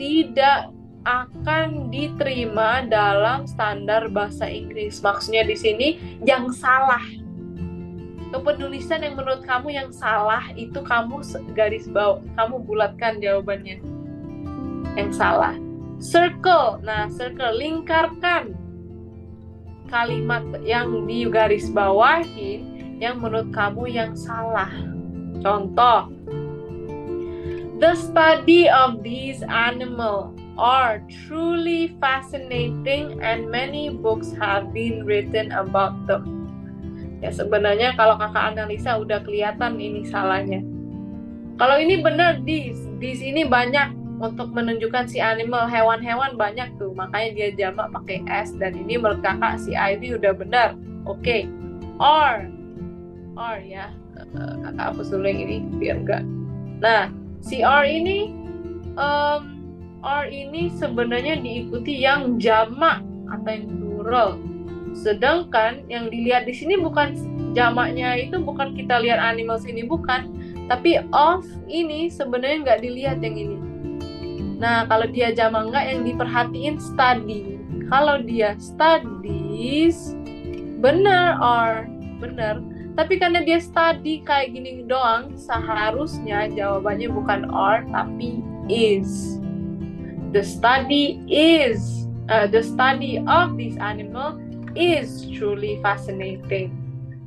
tidak akan diterima dalam standar bahasa Inggris. Maksudnya di sini yang salah. Kepenulisan yang menurut kamu yang salah itu kamu garis bawah, kamu bulatkan jawabannya. Yang salah. Circle. Nah, circle, lingkarkan kalimat yang di garis bawahin yang menurut kamu yang salah. Contoh, the study of these animals are truly fascinating and many books have been written about them. Ya, sebenarnya kalau kakak analisa udah kelihatan ini salahnya. Kalau ini benar, di sini banyak untuk menunjukkan si animal, hewan-hewan banyak tuh, makanya dia jamak pakai S, dan ini menurut kakak si Ivy udah benar. Oke. Or ya, kakak hapus dulu yang ini biar enggak. Nah, si or ini sebenarnya diikuti yang jamak atau yang plural. Sedangkan yang dilihat di sini bukan jamaknya, itu bukan kita lihat animals ini, bukan, tapi of ini sebenarnya nggak dilihat yang ini. Nah, kalau dia jamak nggak, yang diperhatiin study. Kalau dia studies, benar or benar. Tapi karena dia study kayak gini doang, seharusnya jawabannya bukan or tapi is. The study of this animal is truly fascinating.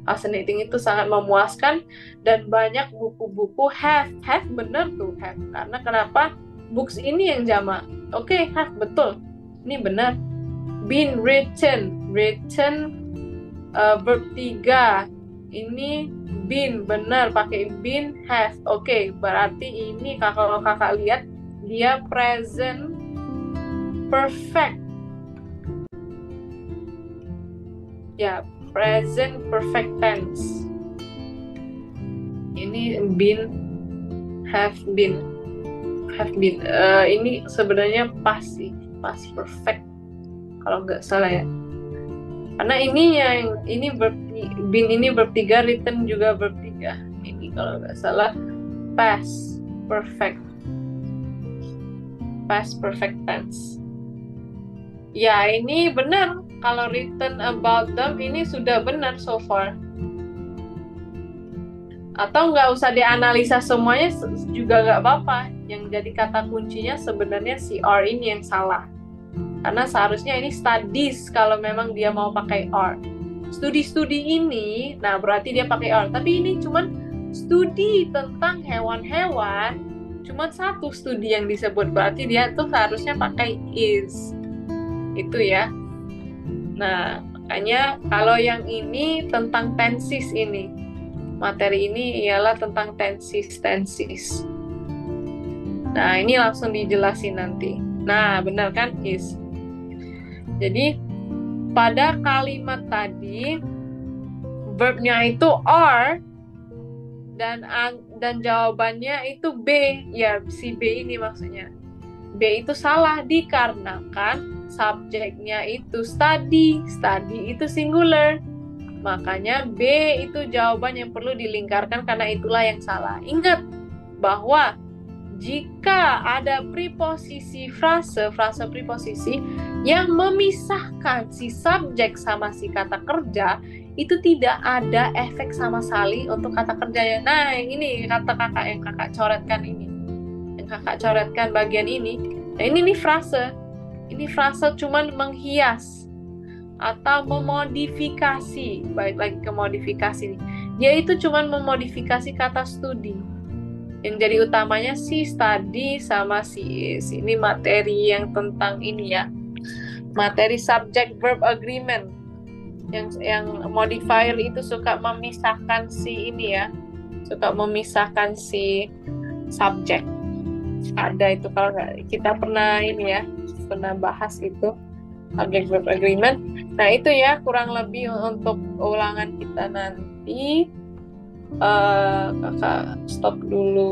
Fascinating itu sangat memuaskan, dan banyak buku-buku have bener tuh have. Karena kenapa? Books ini yang jamak. Oke, have betul. Ini benar. Been written verb 3. Ini been benar pakai been have. Oke, berarti ini kalau kakak lihat dia present perfect. Ya, present perfect tense. Ini been, have been. Ini sebenarnya pasti perfect kalau nggak salah ya. Karena ini verb, been ini verb 3, written juga verb 3. Ini kalau nggak salah past perfect tense. Ya, ini benar. Kalau written about them ini sudah benar so far. Atau nggak usah dianalisa semuanya juga nggak apa-apa. Yang jadi kata kuncinya sebenarnya si are ini yang salah. Karena seharusnya ini studies kalau memang dia mau pakai are. Studi ini, nah berarti dia pakai are. Tapi ini cuman studi tentang hewan-hewan. Cuman satu studi yang disebut. Berarti dia tuh seharusnya pakai is. Itu ya. Nah, makanya kalau yang ini tentang tenses ini. Materi ini ialah tentang tenses. Nah, ini langsung dijelasin nanti. Nah, benar kan? Is. Jadi, pada kalimat tadi, verbnya itu are, dan jawabannya itu B. Ya, si B ini maksudnya. B itu salah dikarenakan subjeknya itu study itu singular. Makanya B itu jawaban yang perlu dilingkarkan karena itulah yang salah. Ingat bahwa jika ada preposisi frase preposisi yang memisahkan si subjek sama si kata kerja, itu tidak ada efek sama sekali untuk kata kerjanya. Nah, ini kata kakak yang kakak coretkan ini. Yang kakak coretkan bagian ini. Nah, ini nih frase. Ini frase cuman menghias atau memodifikasi, balik lagi ke modifikasi nih. Dia itu cuma memodifikasi kata studi. Yang jadi utamanya si study sama si is. Ini materi yang tentang ini ya. Materi subject verb agreement. Yang modifier itu suka memisahkan si ini ya. Suka memisahkan si subject. Ada itu kalau kita pernah ini ya, pernah bahas itu. Subject verb agreement. Nah, itu ya kurang lebih untuk ulangan kita nanti. Kakak stop dulu.